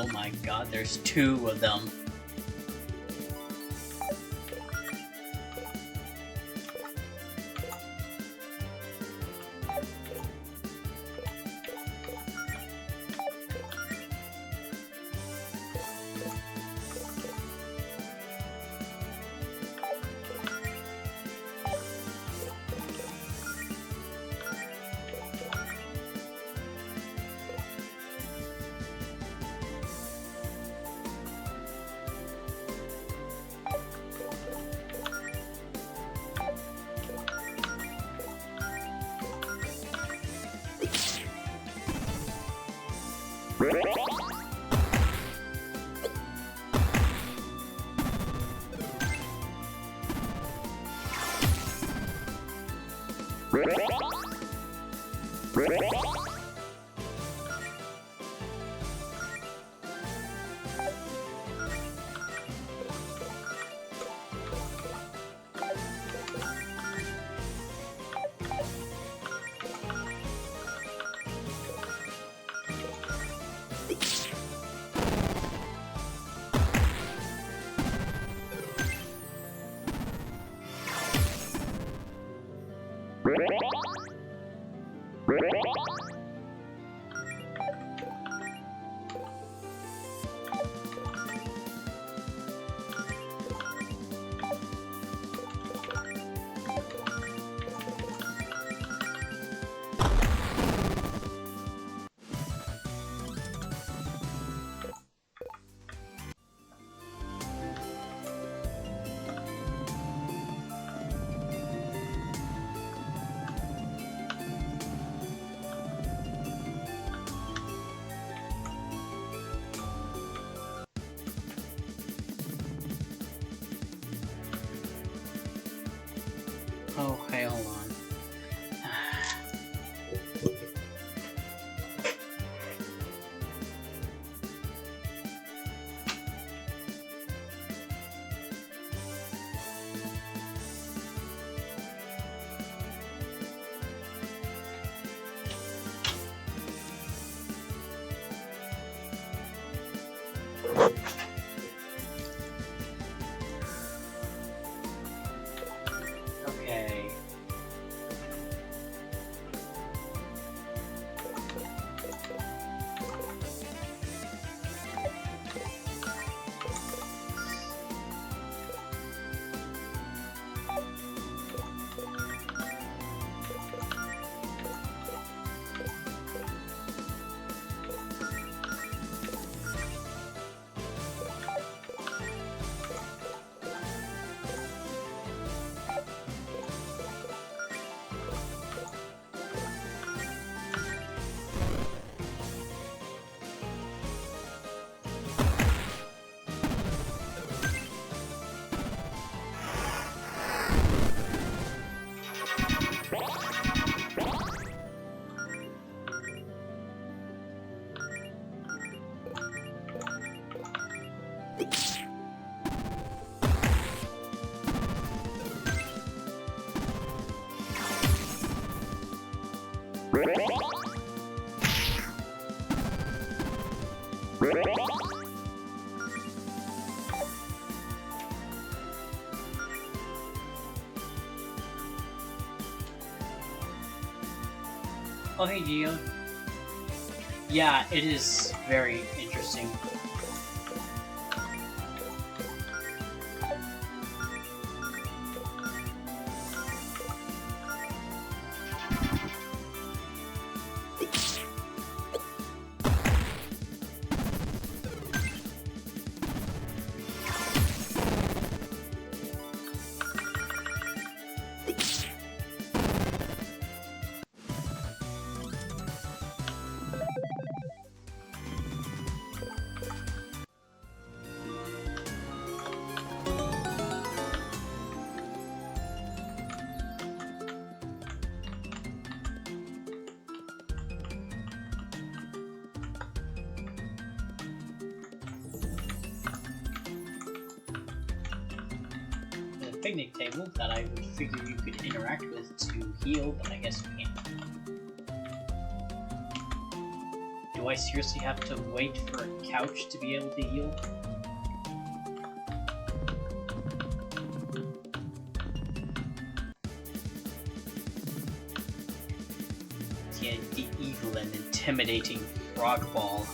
Oh my god, there's 2 of them. Okay, hold on. Okay. Oh, hey, Gio. Yeah, it is very interesting. Picnic table that I would figure you could interact with to heal, but I guess you can't. Do I seriously have to wait for a couch to be able to heal? Yeah, the evil and intimidating frog ball.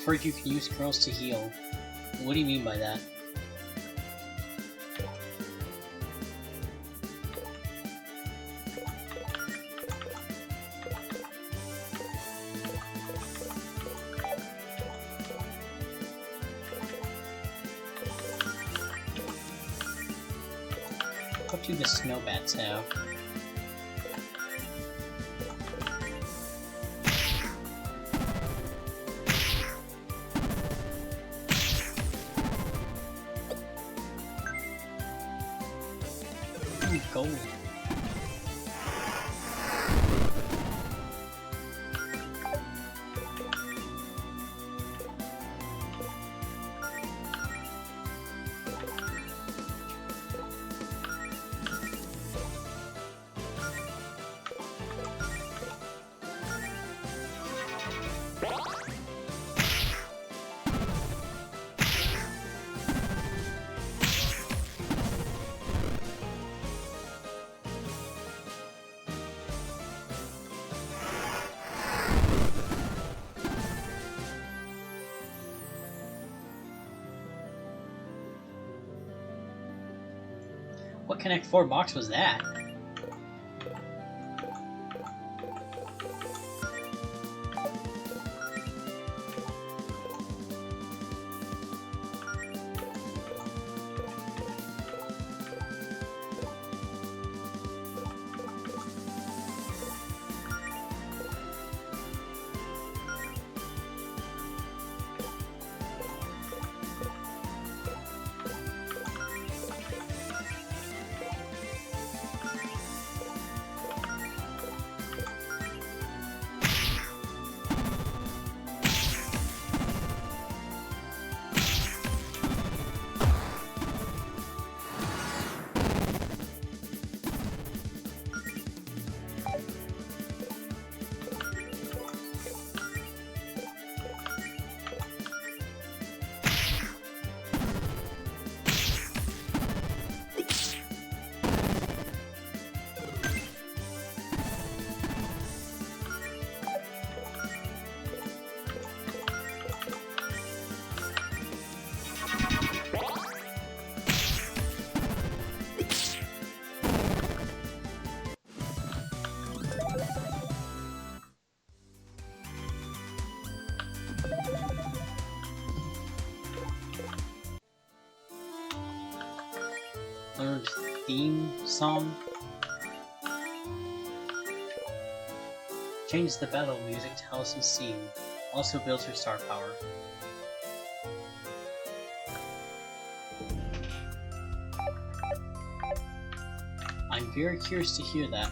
Heard you can use curls to heal. What do you mean by that? What do the snowbats have? Gold. What Connect 4 box was that? Learned theme song. Change the battle music to Allison's theme. Also builds her star power. I'm very curious to hear that.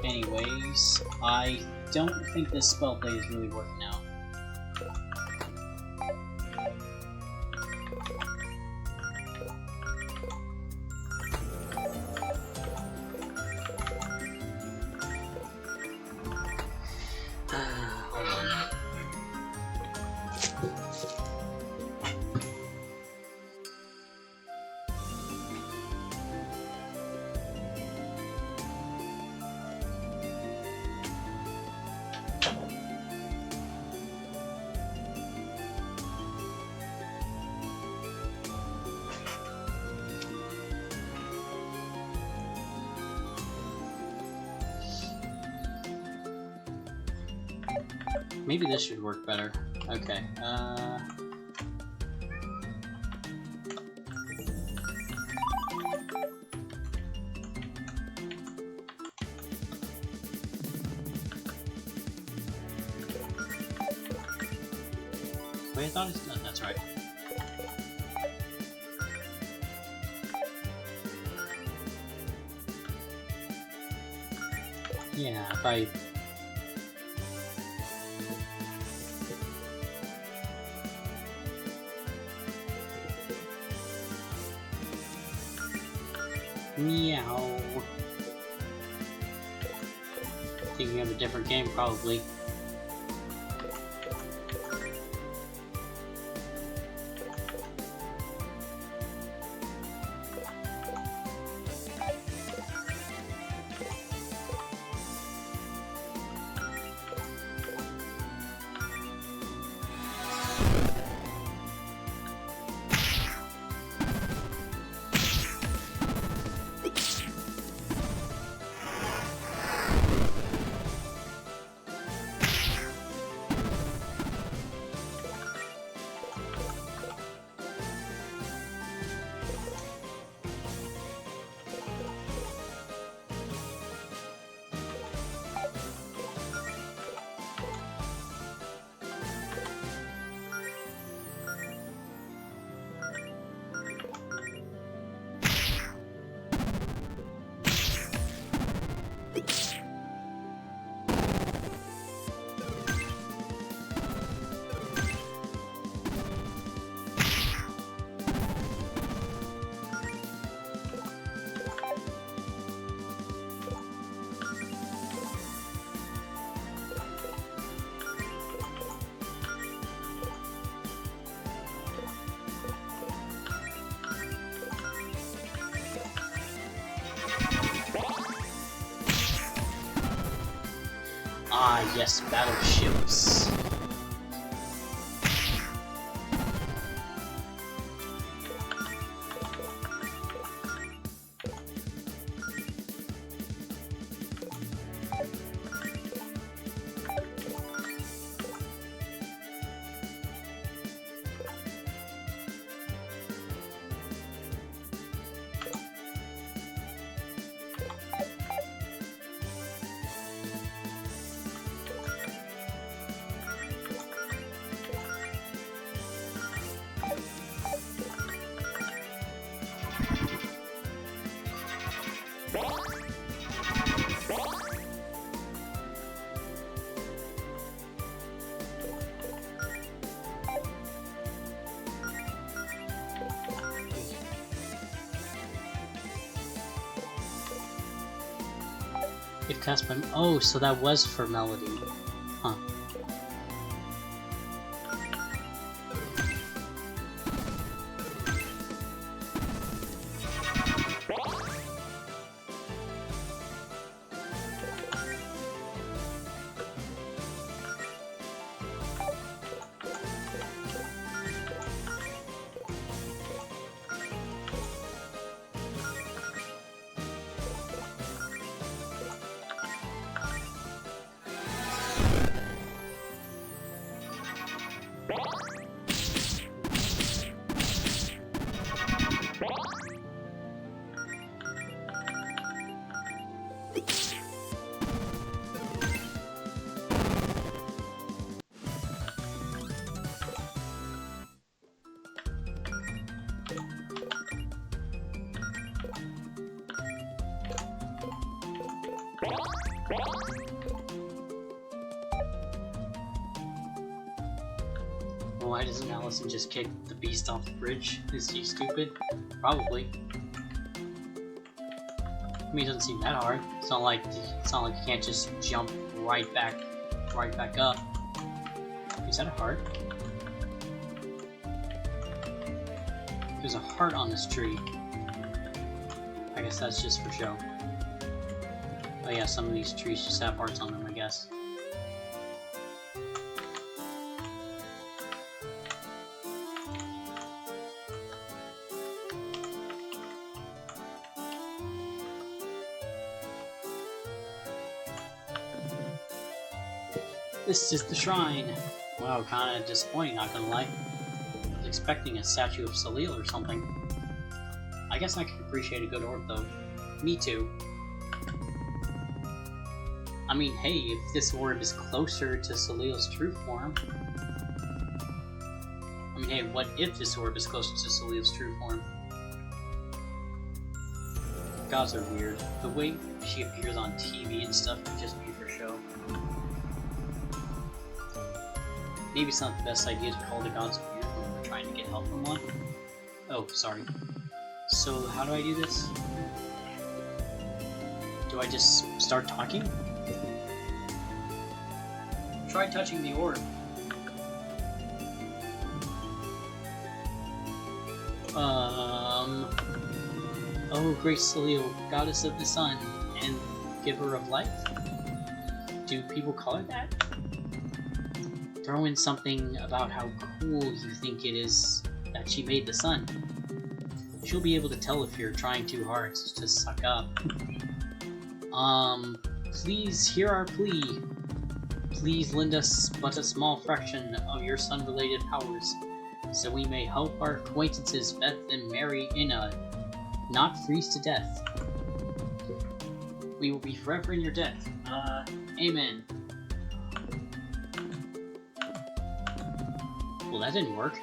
Anyways, I don't think this spell play is really working out. Maybe this should work better. Okay, wait, I thought it's... No, that's right. Yeah, if I... Meow. I think we have a different game, probably. Ah, yes, battleships. If cast by... Oh, so that was for Melody. Huh. Why doesn't Allison just kick the beast off the bridge? Is he stupid? Probably. I mean, it doesn't seem that hard. It's not like you can't just jump right back up. Is that a heart? There's a heart on this tree. I guess that's just for show. Oh yeah, some of these trees just have hearts on them, I guess. This is the shrine. Wow, kinda disappointing, not gonna lie. I was expecting a statue of Salil or something. I guess I can appreciate a good orb, though. Me too. I mean, hey, if this orb is closer to Salil's true form... I mean, hey, what if this orb is closer to Salil's true form? Gods are weird. The way she appears on TV and stuff could just be for show. Maybe it's not the best idea to call the gods weird when we're trying to get help from one. Oh, sorry. So, how do I do this? Do I just start talking? Try touching the orb. Oh, great Salil, goddess of the sun and giver of life? Do people call her that? Throw in something about how cool you think it is that she made the sun. She'll be able to tell if you're trying too hard to suck up. Please hear our plea. Please lend us but a small fraction of your sun-related powers, so we may help our acquaintances Beth and Mary Inna not freeze to death. We will be forever in your debt. Amen. Well, that didn't work.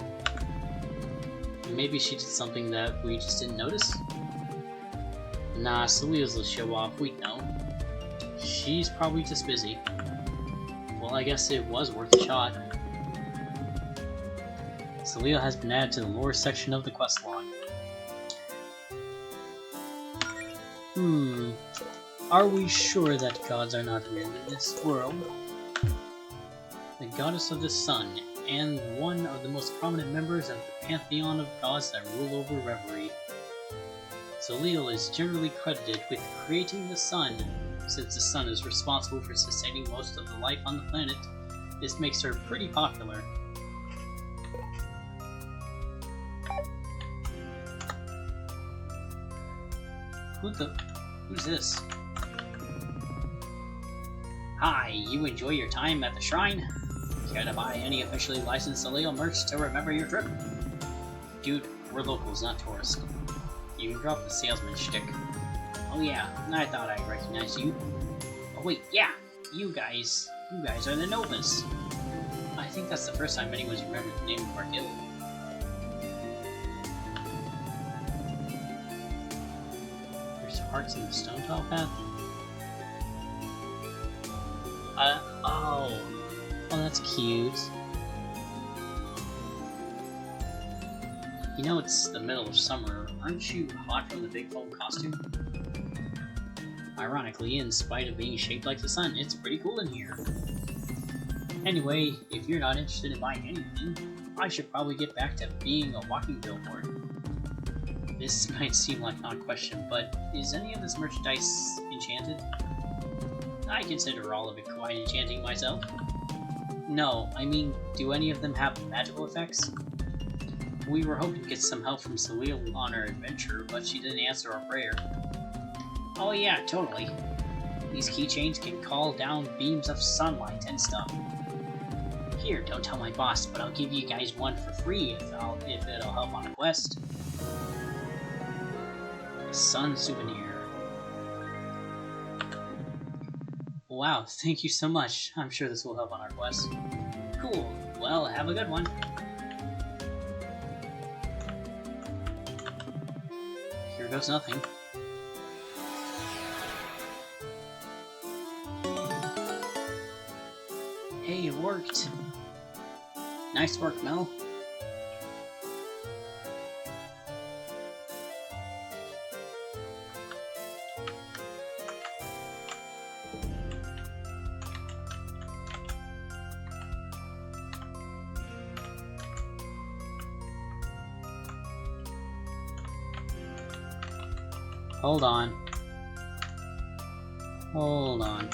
Maybe she did something that we just didn't notice? Nah, Salil's will show off, we know. She's probably just busy. Well, I guess it was worth a shot. Salil has been added to the lore section of the quest log. Are we sure that gods are not real in this world? The goddess of the sun, and one of the most prominent members of the pantheon of gods that rule over Reverie. Salil is generally credited with creating the sun. Since the sun is responsible for sustaining most of the life on the planet, this makes her pretty popular. Who's this? Hi, you enjoy your time at the shrine? Care to buy any officially licensed Salil merch to remember your trip? Dude, we're locals, not tourists. You can drop the salesman shtick. Oh yeah, I thought I recognized you. Oh wait, yeah, you guys are the Novas. I think that's the first time anyone's remembered the name of our guild. There's hearts in the stone tile path? Oh, that's cute. You know it's the middle of summer, aren't you hot from the big foam costume? Ironically, in spite of being shaped like the sun, it's pretty cool in here. Anyway, if you're not interested in buying anything, I should probably get back to being a walking billboard. This might seem like an odd question, but is any of this merchandise enchanted? I consider all of it quite enchanting myself. No, I mean, do any of them have magical effects? We were hoping to get some help from Salil on our adventure, but she didn't answer our prayer. Oh yeah, totally. These keychains can call down beams of sunlight and stuff. Here, don't tell my boss, but I'll give you guys one for free if it'll help on a quest. A sun souvenir. Wow, thank you so much. I'm sure this will help on our quest. Cool. Well, have a good one. Here goes nothing. Hey, it worked. Nice work, Mel. Hold on. Hold on.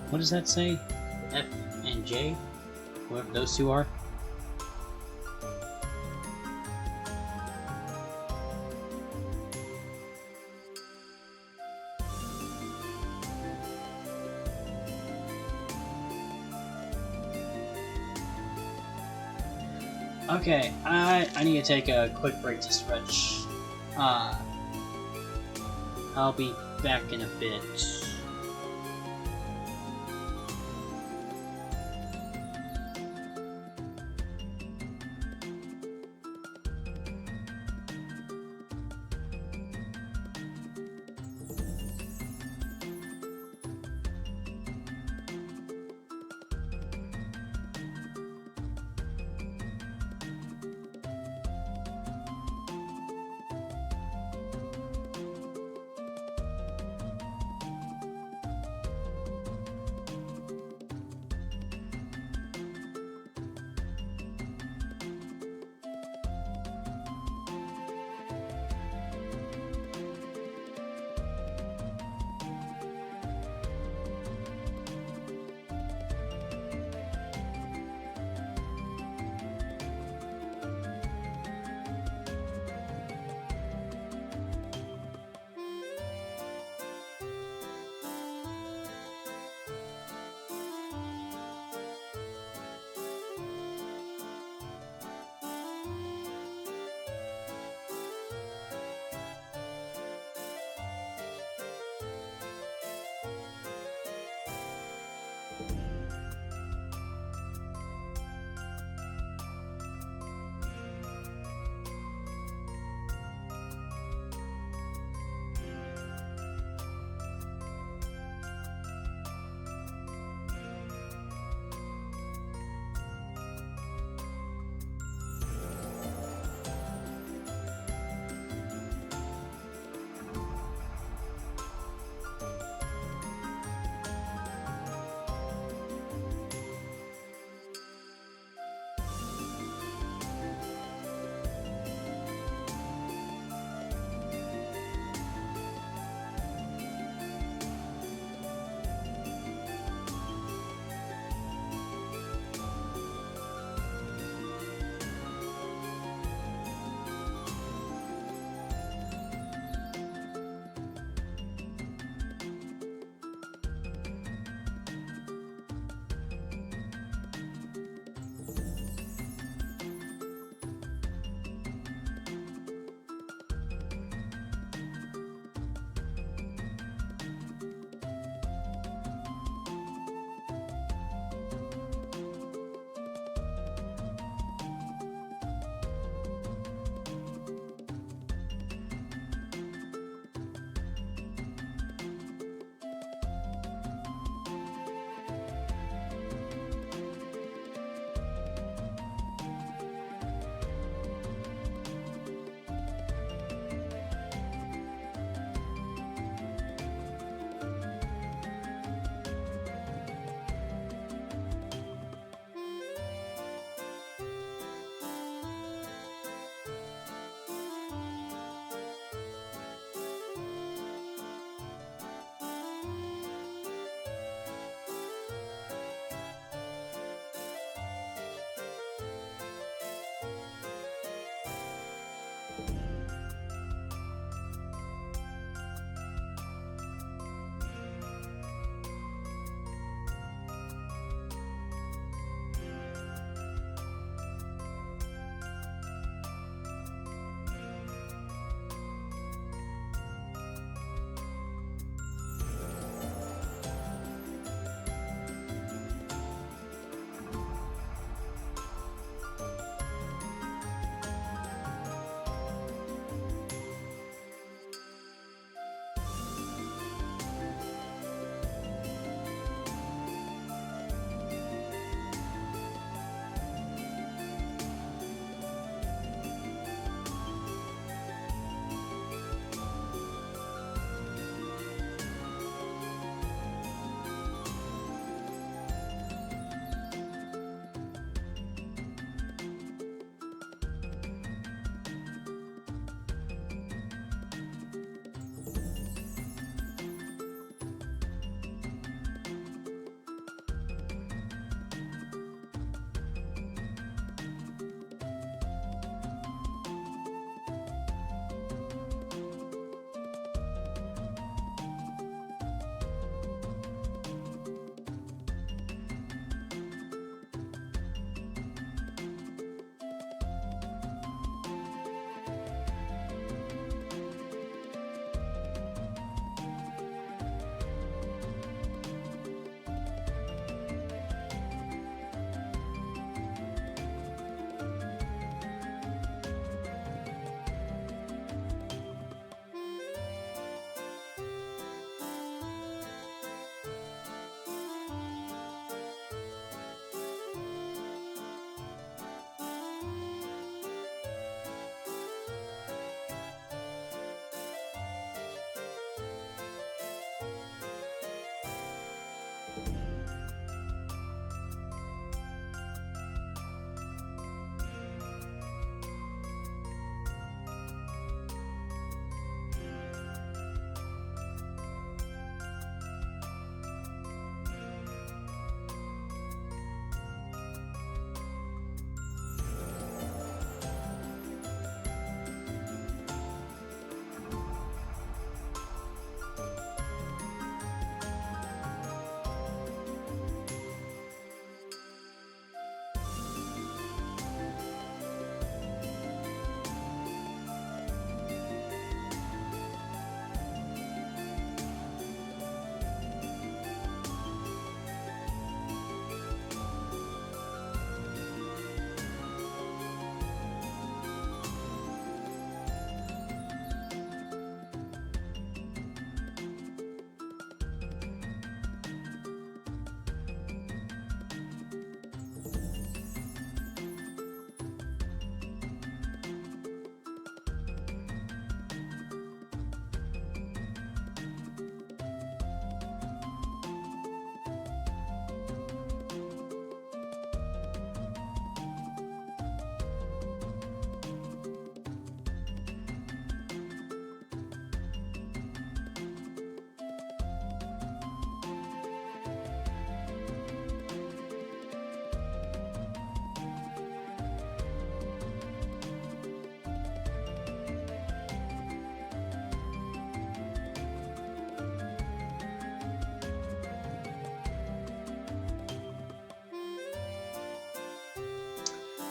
What does that say? F and J? Whoever those two are? Okay, I need to take a quick break to stretch. I'll be back in a bit.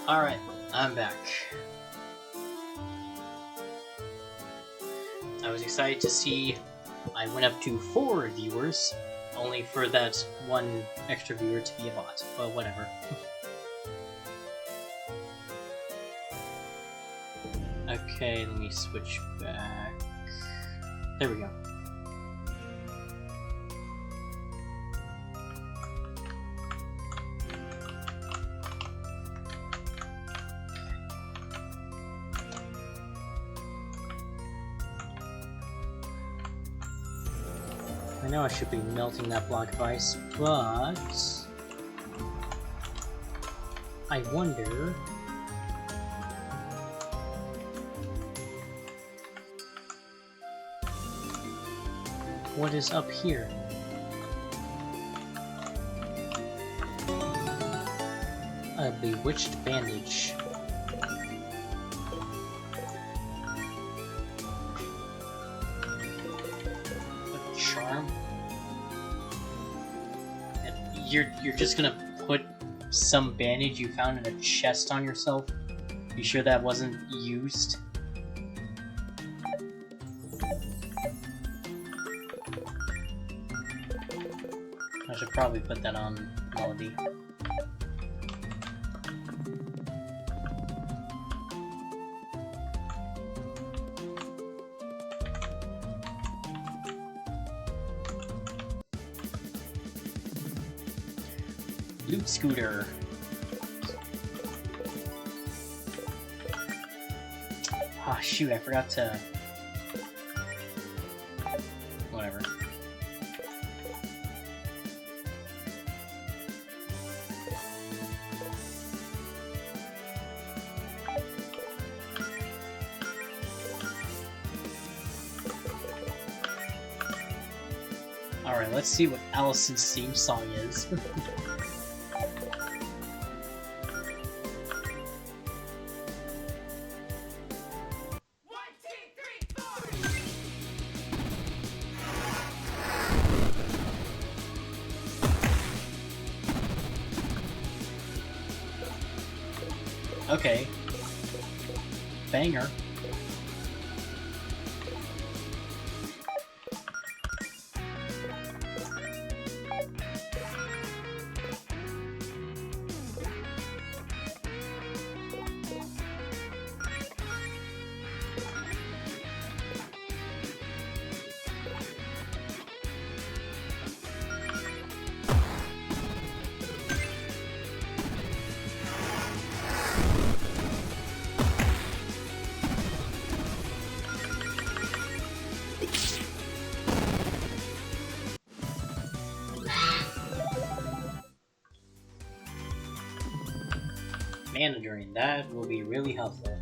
Alright, I'm back. I was excited to see I went up to 4 viewers, only for that one extra viewer to be a bot, but whatever. Okay, let me switch back. There we go. I know I should be melting that block of ice, but I wonder what is up here. A bewitched bandage. A charm. You're just gonna put some bandage you found in a chest on yourself? You sure that wasn't used? I should probably put that on Melody. Loot scooter. Ah, shoot, I forgot to... Whatever. Alright, let's see what Allison's theme song is. Okay. Banger. Mana drain, that will be really helpful,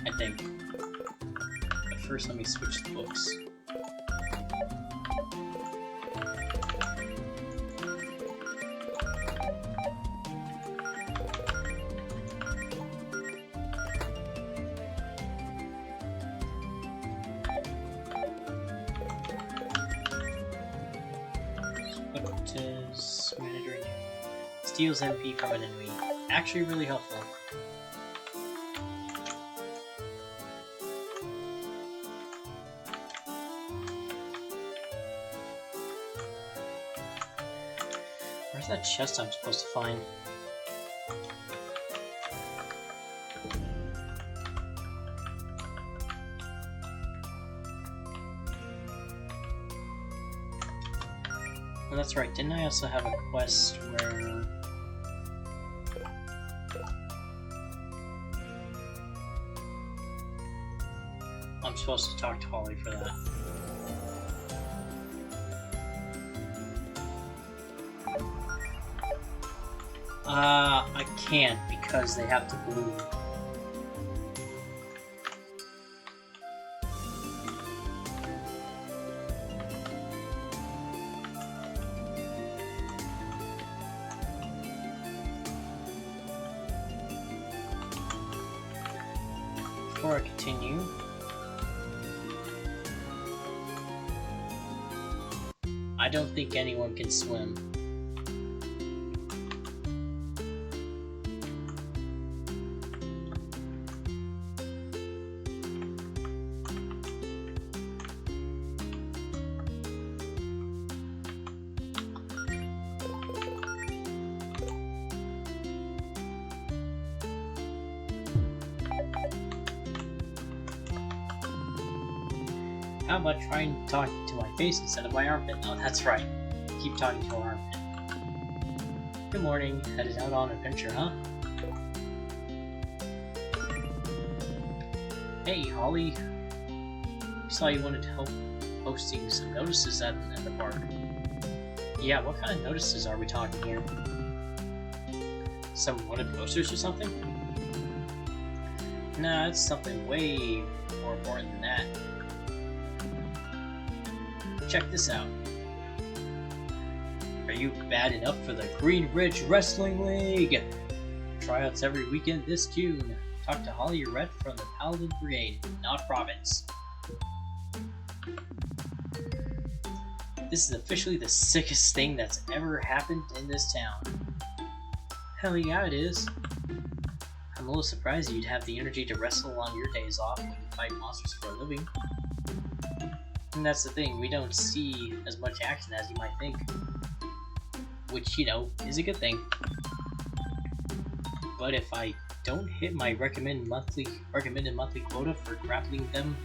I think. But first, let me switch the books. What is mana drain? Steals MP from an enemy. Actually really helpful. Where's that chest I'm supposed to find? Oh, that's right. Didn't I also have a quest where... I'm supposed to talk to Holly for that. I can't because they have to bloom. Before I continue, I don't think anyone can swim. How about trying to talk to my face instead of my armpit? Oh, that's right. Keep talking to our armpit. Good morning. Headed out on an adventure, huh? Hey, Holly. Saw you wanted help posting some notices at the park. Yeah, what kind of notices are we talking here? Some wanted posters or something? Nah, it's something way more important than that. Check this out. Are you bad enough for the Green Ridge Wrestling League? Tryouts every weekend this June. Talk to Holly Red from the Paladin Brigade, not Province. This is officially the sickest thing that's ever happened in this town. Hell yeah, it is. I'm a little surprised you'd have the energy to wrestle on your days off when you fight monsters for a living. And that's the thing, we don't see as much action as you might think. Which, you know, is a good thing. But if I don't hit my recommended monthly quota for grappling them,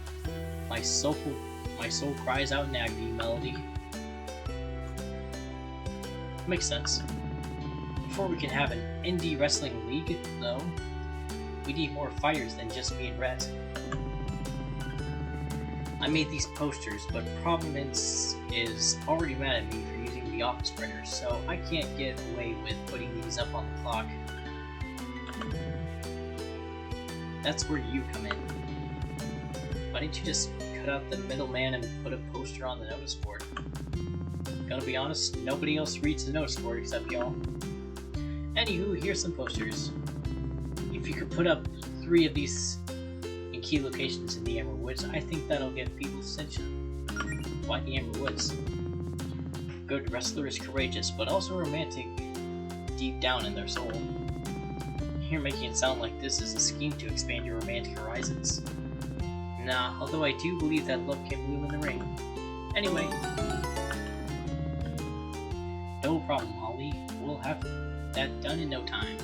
my soul cries out in agony, Melody. Makes sense. Before we can have an indie wrestling league, though, we need more fighters than just me and Rhett. I made these posters, but Providence is already mad at me for using the office printer, so I can't get away with putting these up on the clock. That's where you come in. Why didn't you just cut out the middleman and put a poster on the notice board? Gonna be honest, nobody else reads the notice board except y'all. Anywho, here's some posters. If you could put up 3 of these in key locations in the Amber Woods, I think that'll get people's attention. Why the Amber Woods? Good wrestler is courageous, but also romantic deep down in their soul. You're making it sound like this is a scheme to expand your romantic horizons. Nah, although I do believe that love can bloom in the ring. Anyway. No problem, Holly. We'll have that done in no time.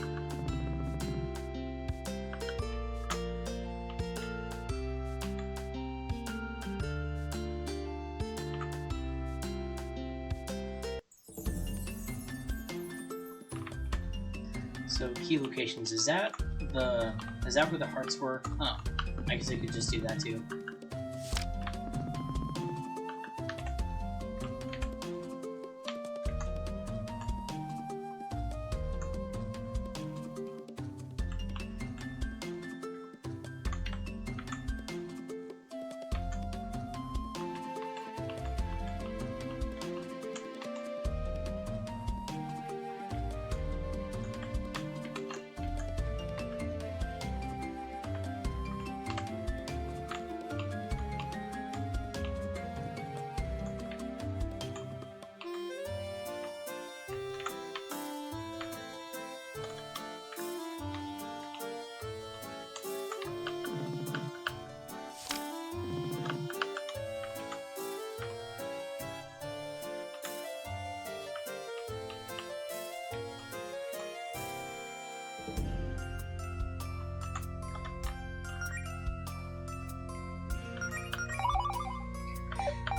So key locations, is that where the hearts were? Oh, I guess I could just do that too.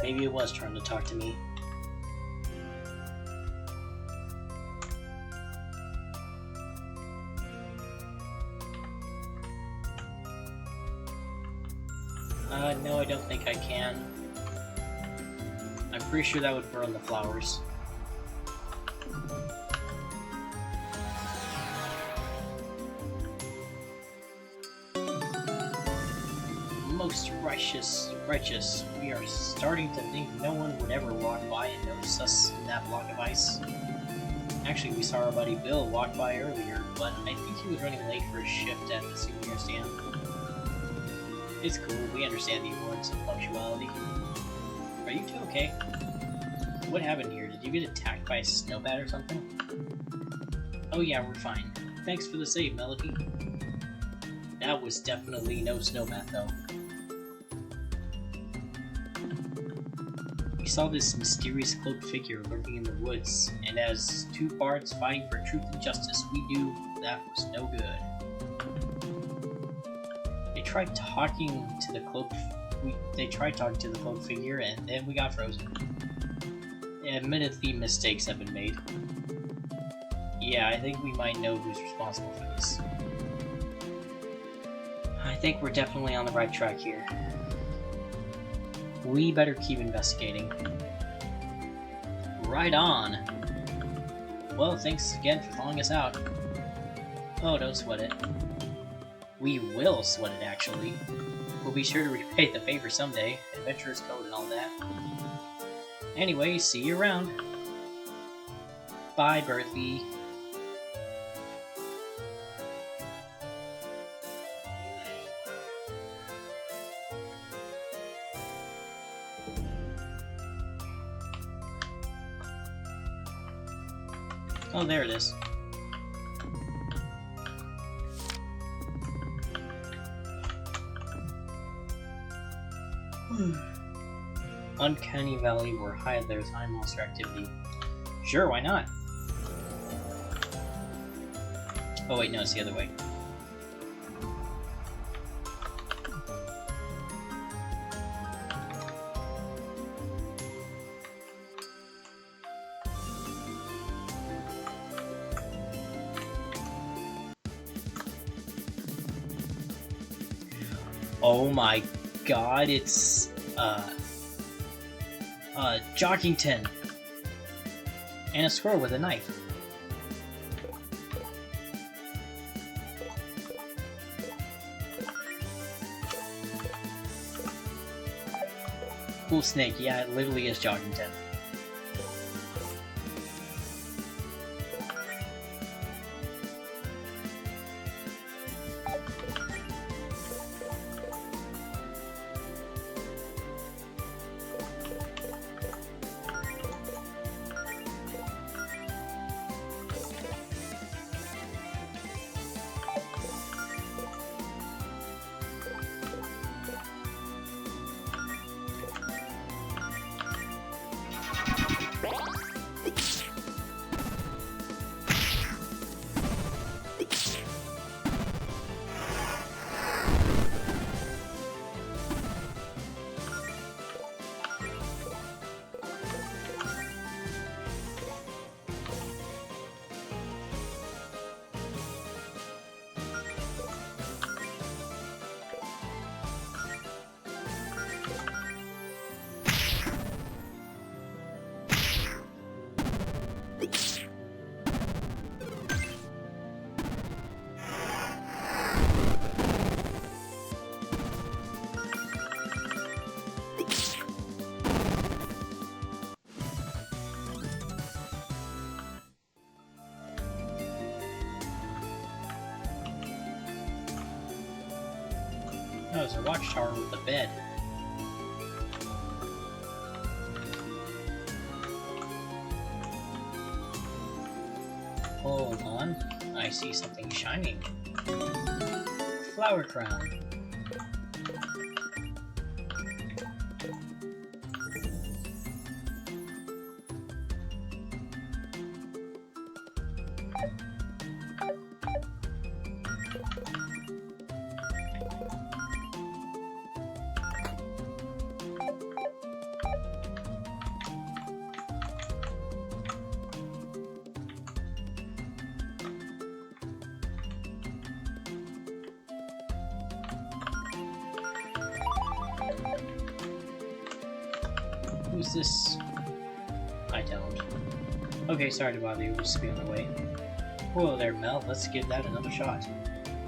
Maybe it was trying to talk to me. No, I don't think I can. I'm pretty sure that would burn the flowers. Most righteous, we are starting to think no one would ever walk by and notice us in that block of ice. Actually, we saw our buddy Bill walk by earlier, but I think he was running late for his shift at the souvenir stand. It's cool, we understand the importance of punctuality. Are you two okay? What happened here? Did you get attacked by a snowbat or something? Oh yeah, we're fine. Thanks for the save, Melody. That was definitely no snowbat, though. We saw this mysterious cloaked figure lurking in the woods, and as 2 bards fighting for truth and justice, we knew that was no good. They tried talking to the cloaked they tried talking to the cloak figure, and then we got frozen. Admittedly, mistakes have been made. Yeah, I think we might know who's responsible for this. I think we're definitely on the right track here. We better keep investigating. Right on! Well, thanks again for calling us out. Oh, don't sweat it. We will sweat it, actually. We'll be sure to repay the favor someday. Adventurer's code and all that. Anyway, see you around. Bye, Berthy. Oh, there it is. Uncanny Valley where there's high monster activity. Sure, why not? Oh wait, no, it's the other way. Oh my god, it's Jockington! And a squirrel with a knife. Cool snake, yeah, it literally is Jockington. No, it's a watchtower with a bed. Hold on, I see something shining. Flower crown. Who's this? I don't. Okay, sorry to bother you, we'll just be on the way. Whoa there, Mel, let's give that another shot.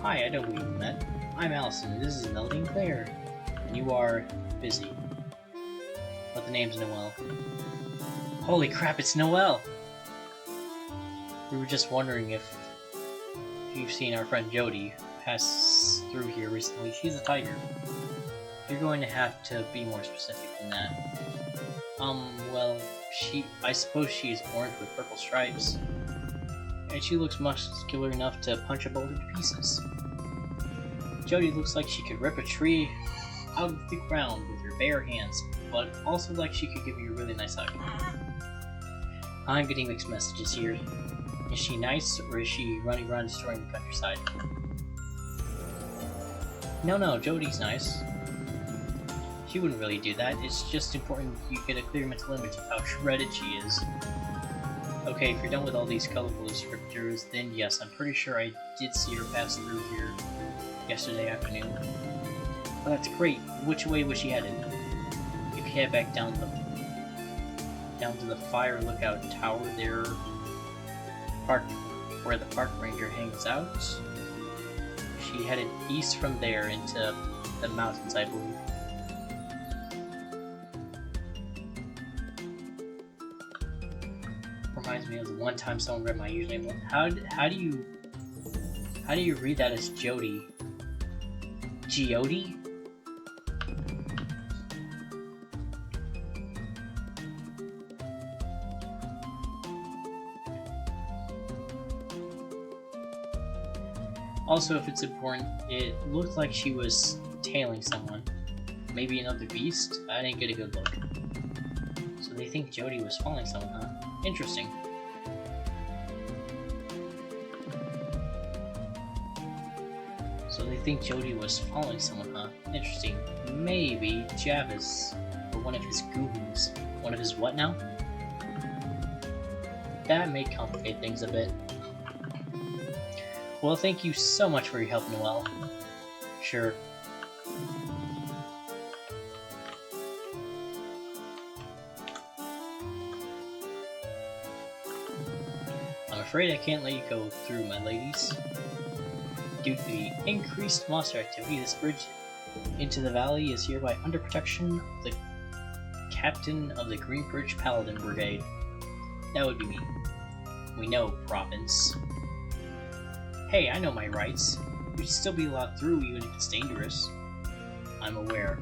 Hi, I know who you met. I'm Allison, this is Meldine Claire. And you are busy. But the name's Noelle. Holy crap, it's Noelle! We were just wondering if you've seen our friend Jody pass through here recently. She's a tiger. You're going to have to be more specific than that. Well, I suppose she is orange with purple stripes. And she looks muscular enough to punch a boulder to pieces. Jody looks like she could rip a tree out of the ground with her bare hands, but also like she could give you a really nice hug. I'm getting mixed messages here. Is she nice, or is she running around destroying the countryside? No, Jody's nice. She wouldn't really do that. It's just important you get a clear mental image of how shredded she is. Okay, if you're done with all these colorful descriptors, then yes, I'm pretty sure I did see her pass through here yesterday afternoon. Oh, that's great. Which way was she headed? If you head back down to the fire lookout tower there, where the park ranger hangs out, she headed east from there into the mountains, I believe. Reminds me of the one time someone read my username. How do you read that as Jody? Geody? Also, if it's important, it looked like she was tailing someone. Maybe another beast? I didn't get a good look. So they think Jody was following someone, huh? Interesting. So they think Jody was following someone, huh? Interesting. Maybe Javis, or one of his goons. One of his what now? That may complicate things a bit. Well, thank you so much for your help, Noelle. Sure. I'm afraid I can't let you go through, my ladies. Due to the increased monster activity, this bridge into the valley is hereby under protection of the captain of the Greenbridge Paladin Brigade. That would be me. We know, province. Hey, I know my rights. We should still be allowed through even if it's dangerous. I'm aware.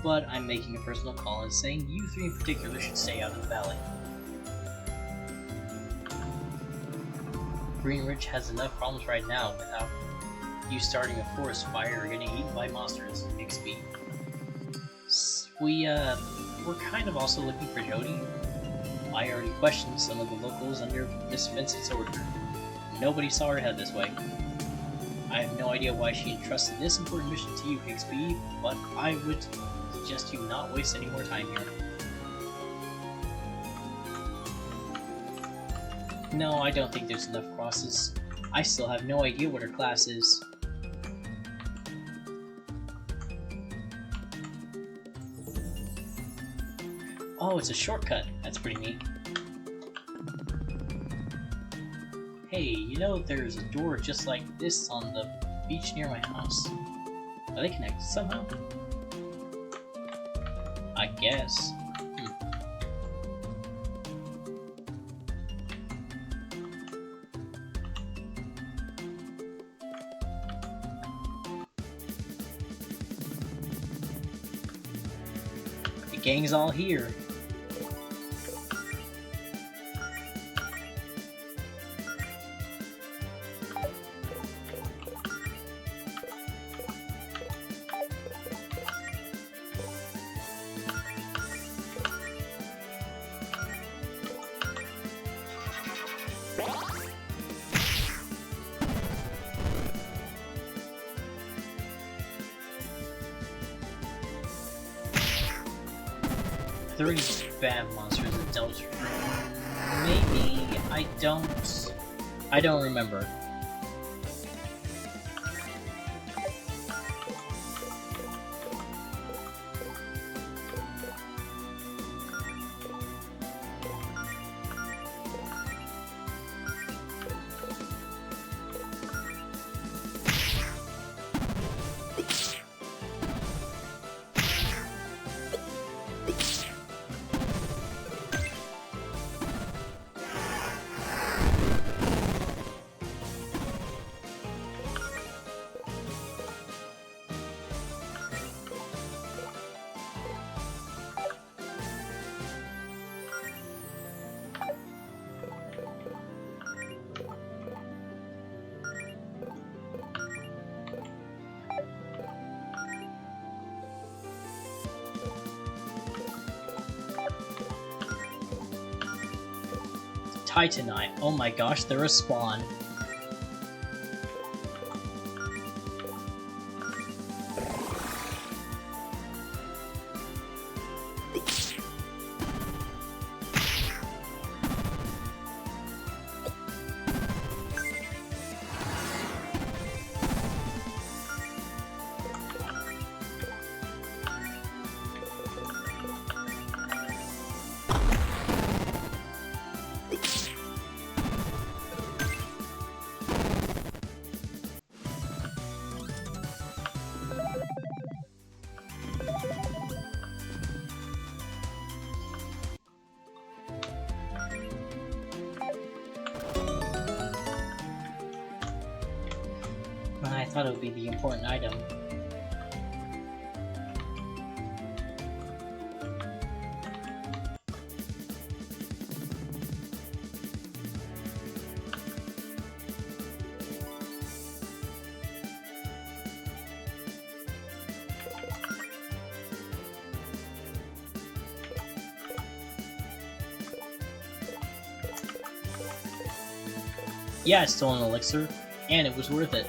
But I'm making a personal call and saying you three in particular should stay out of the valley. Greenridge has enough problems right now without you starting a forest fire or getting eaten by monsters. XP. We're kind of also looking for Jody. I already questioned some of the locals under Miss Vincent's order. Nobody saw her head this way. I have no idea why she entrusted this important mission to you, Higsby, but I would suggest you not waste any more time here. No, I don't think there's enough crosses. I still have no idea what her class is. Oh, it's a shortcut. That's pretty neat. Hey, you know there's a door just like this on the beach near my house. Are they connected somehow? I guess. The gang's all here. Three bad monsters that dealt with. Maybe I don't remember. Titanite. Oh my gosh, they're a spawn. thought it would be the important item. Yeah, I stole an elixir, and it was worth it.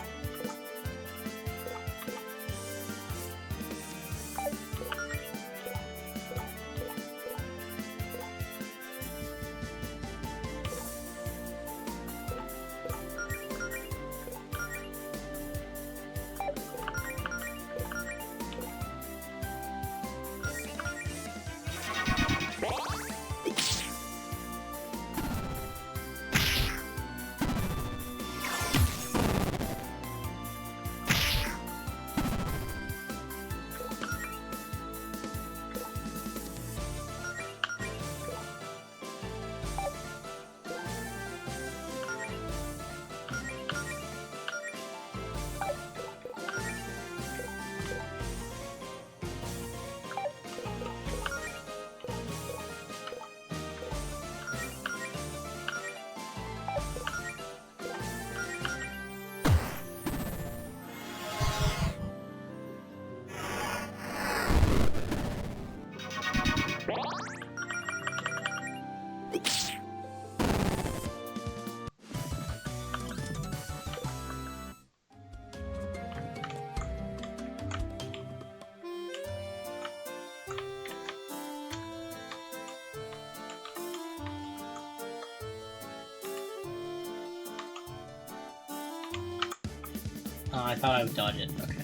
I thought I would dodge it. Okay.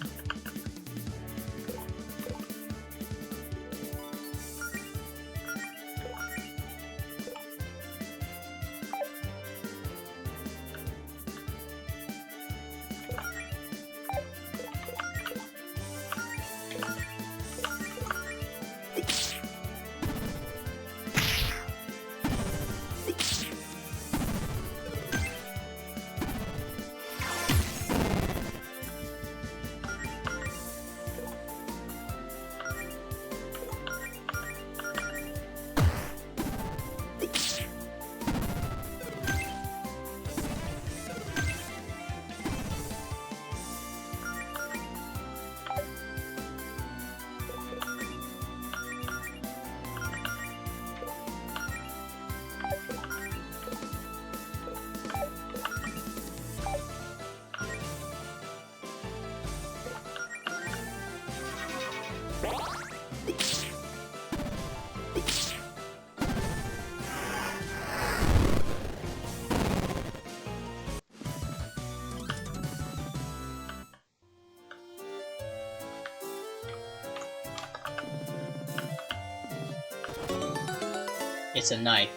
It's a knife.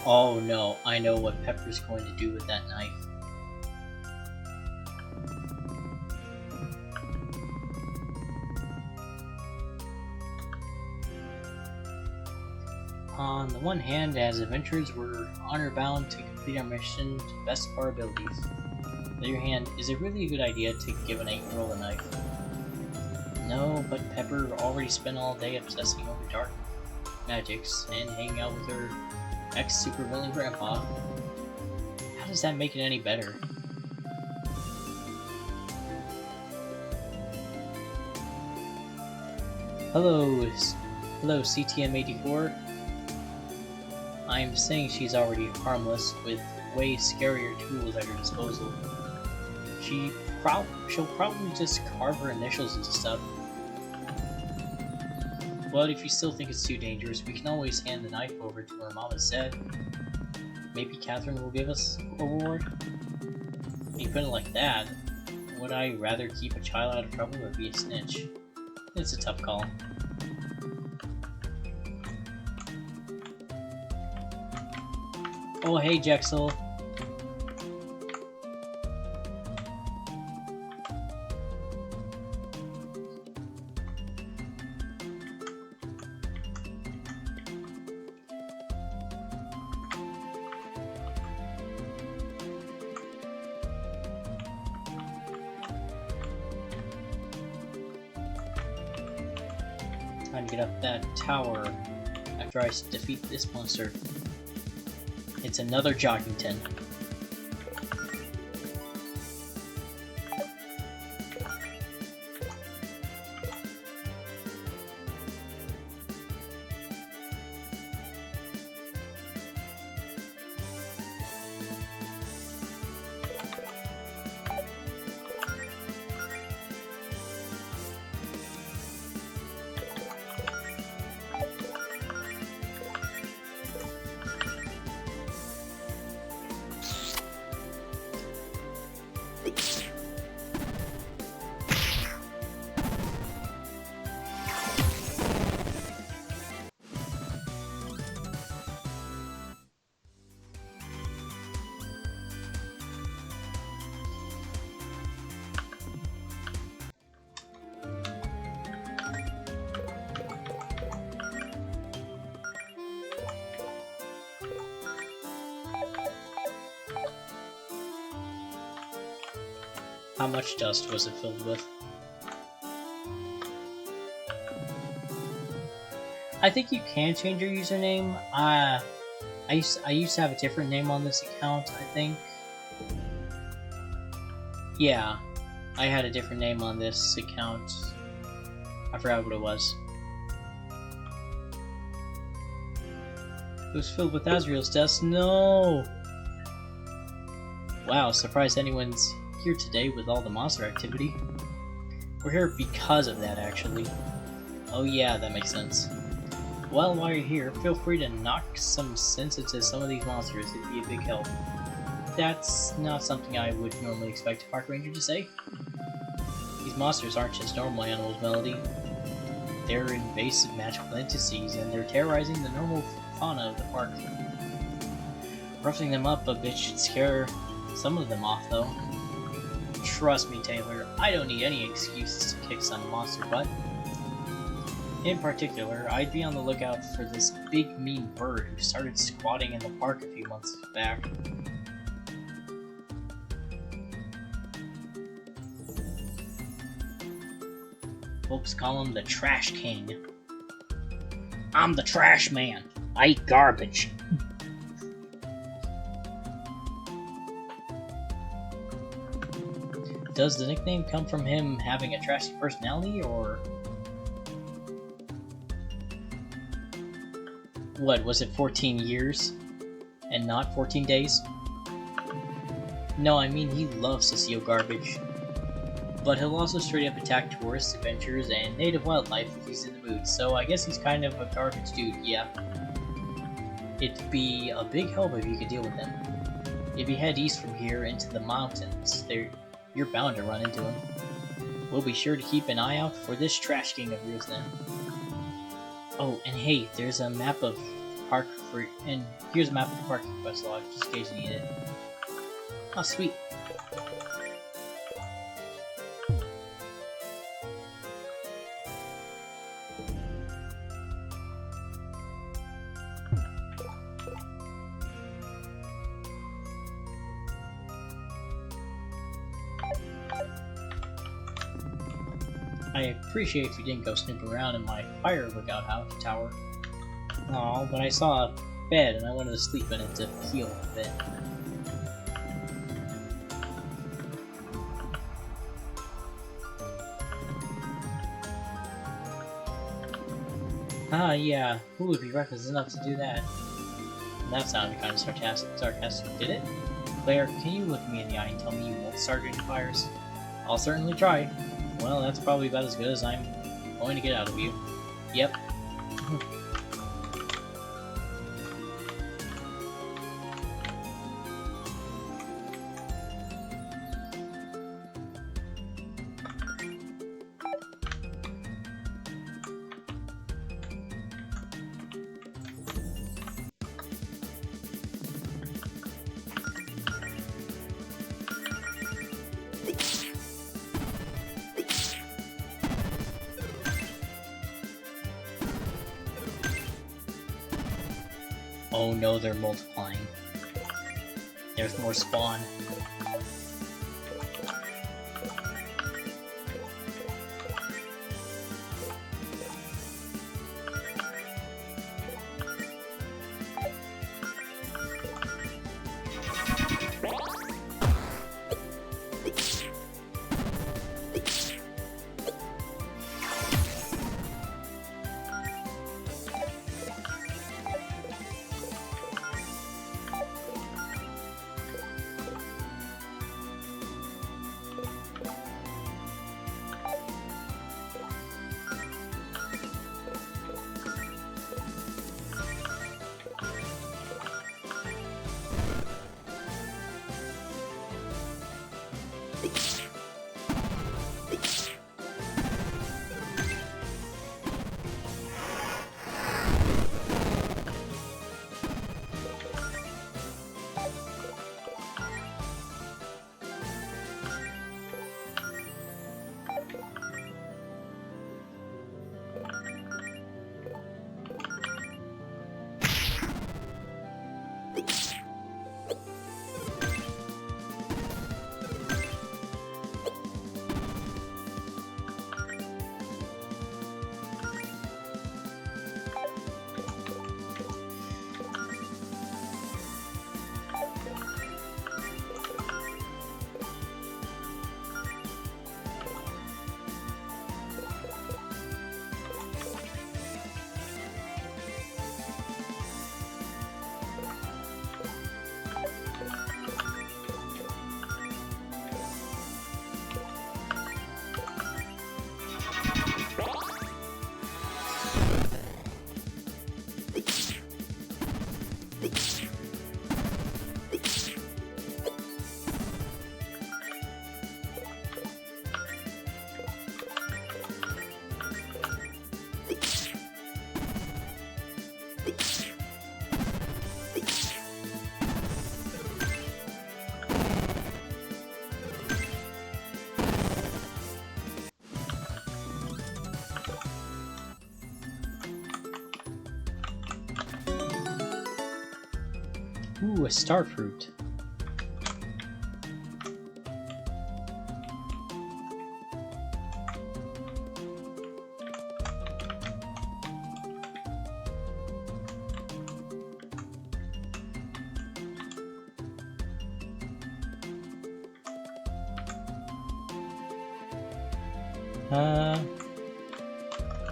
Oh no, I know what Pepper's going to do with that knife. On the one hand, as adventurers, we're honor-bound to complete our mission to the best of our abilities. On the other hand, is it really a good idea to give an 8-year-old a knife? No, but Pepper already spent all day obsessing over dark magics and hanging out with her ex-super villain grandpa. How does that make it any better? Hello CTM84. I'm saying she's already harmless with way scarier tools at her disposal. She'll probably just carve her initials into stuff. But if you still think it's too dangerous, we can always hand the knife over to her mom instead. Maybe Catherine will give us a reward? When you put it like that, would I rather keep a child out of trouble or be a snitch? It's a tough call. Oh hey Jexel. Trying to get up that tower after I defeat this monster. It's another Joggington. How much dust was it filled with? I think you can change your username. I used to have a different name on this account, I think. Yeah, I had a different name on this account. I forgot what it was. It was filled with Azrael's dust. No! Wow, surprised anyone's here today with all the monster activity. We're here because of that, actually. Oh yeah, that makes sense. Well, while you're here, feel free to knock some sense into some of these monsters. It'd be a big help. That's not something I would normally expect a park ranger to say. These monsters aren't just normal animals, Melody. They're invasive magical entities, and they're terrorizing the normal fauna of the park. Roughing them up a bit should scare some of them off, though. Trust me, Taylor, I don't need any excuses to kick some monster butt. In particular, I'd be on the lookout for this big mean bird who started squatting in the park a few months back. Folks call him the Trash King. I'm the Trash Man. I eat garbage. Does the nickname come from him having a trashy personality, or... What, was it 14 years? And not 14 days? No, I mean he loves to steal garbage. But he'll also straight up attack tourists, adventurers, and native wildlife if he's in the mood, so I guess he's kind of a garbage dude, yeah. It'd be a big help if you could deal with him. If you head east from here into the mountains, you're bound to run into him. We'll be sure to keep an eye out for this Trash King of yours then. Oh, and hey, there's a map of park for, and here's a map of the parking quest log, just in case you need it. Oh, sweet. I appreciate if you didn't go snooping around in my fire lookout tower. Aw, but I saw a bed and I wanted to sleep in it to heal a bit. Ah, yeah, who would be reckless enough to do that? That sounded kind of sarcastic, did it? Claire, can you look me in the eye and tell me you won't start any fires? I'll certainly try. Well, that's probably about as good as I'm going to get out of you. Yep. Oh no, they're multiplying. There's more spawn. Ooh, a star fruit.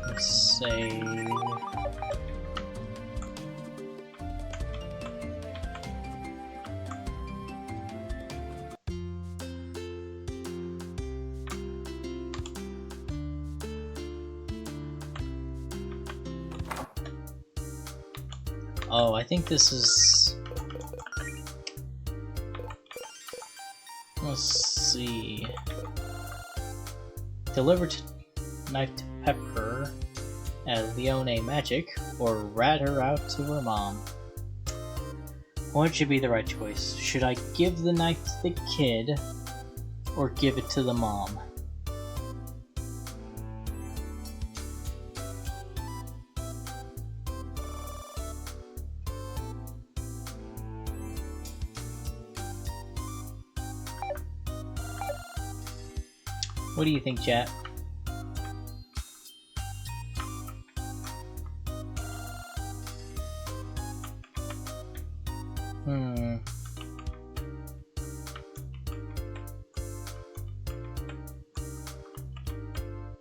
Let's say... Oh, I think this is... Let's see... Deliver knife to Pepper as Leone Magic, or rat her out to her mom. What should be the right choice? Should I give the knife to the kid, or give it to the mom? What do you think, chat?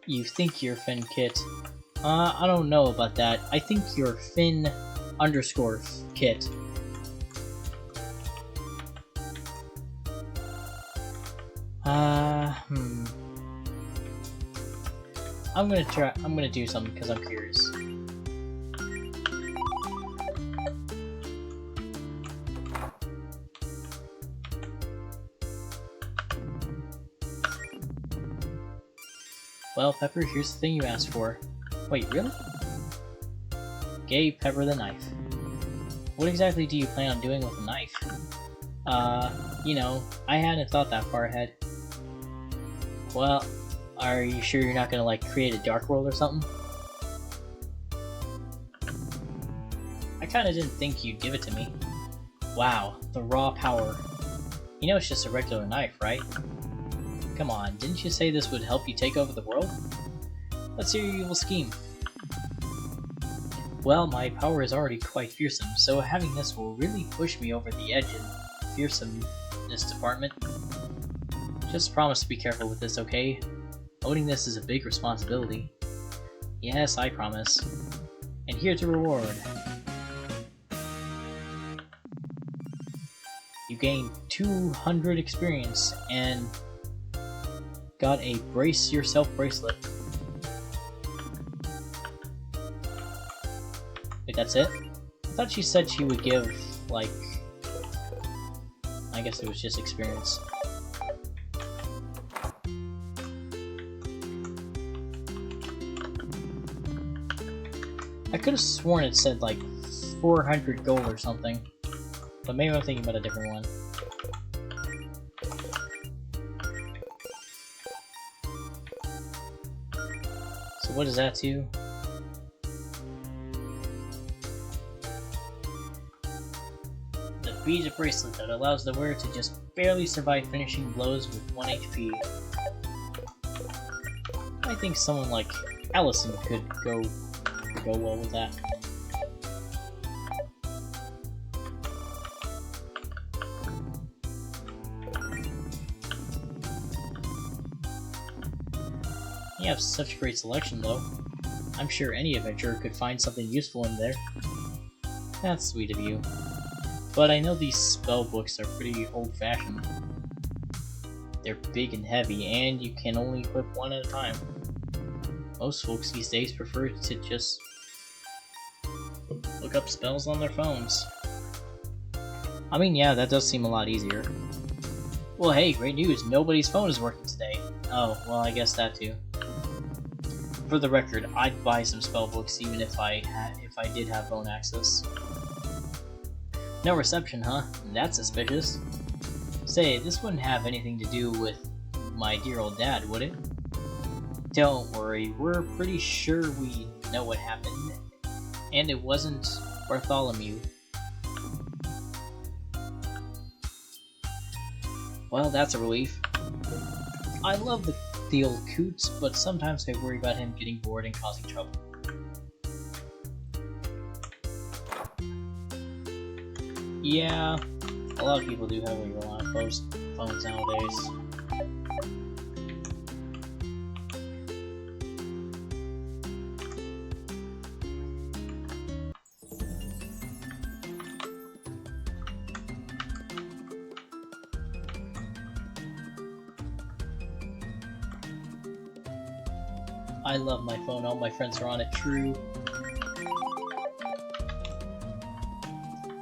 You think you're Finn Kit? I don't know about that. I think you're Finn underscore Kit. I'm gonna do something because I'm curious. Well, Pepper, here's the thing you asked for. Wait, really? Gave Pepper the knife. What exactly do you plan on doing with a knife? You know, I hadn't thought that far ahead. Well, are you sure you're not gonna, like, create a dark world or something? I kinda didn't think you'd give it to me. Wow, the raw power. You know it's just a regular knife, right? Come on, didn't you say this would help you take over the world? Let's hear your evil scheme. Well, my power is already quite fearsome, so having this will really push me over the edge in fearsomeness department. Just promise to be careful with this, okay? Owning this is a big responsibility. Yes, I promise. And here's the reward. You gained 200 experience and got a Brace Yourself bracelet. Wait, that's it? I thought she said she would give, like... I guess it was just experience. I could have sworn it said, like, 400 gold or something. But maybe I'm thinking about a different one. So what is that to? The beaded bracelet that allows the wearer to just barely survive finishing blows with 1 HP. I think someone like Allison could go well with that. You have such a great selection, though. I'm sure any adventurer could find something useful in there. That's sweet of you. But I know these spell books are pretty old-fashioned. They're big and heavy, and you can only equip one at a time. Most folks these days prefer to just look up spells on their phones. I mean, yeah, that does seem a lot easier. Well, hey, great news, nobody's phone is working today. Oh, well, I guess that too. For the record, I'd buy some spellbooks even if I did have phone access. No reception, huh? That's suspicious. Say, this wouldn't have anything to do with my dear old dad, would it? Don't worry, we're pretty sure we know what happened. And it wasn't Bartholomew. Well, that's a relief. I love the old coots, but sometimes I worry about him getting bored and causing trouble. Yeah, a lot of people do heavily rely on phones nowadays. I love my phone, all my friends are on it, true.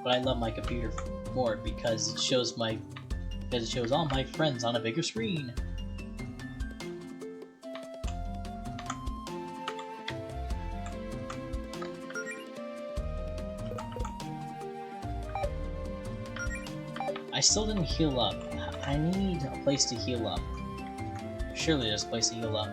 But I love my computer more because it shows all my friends on a bigger screen. I still didn't heal up. I need a place to heal up. Surely there's a place to heal up.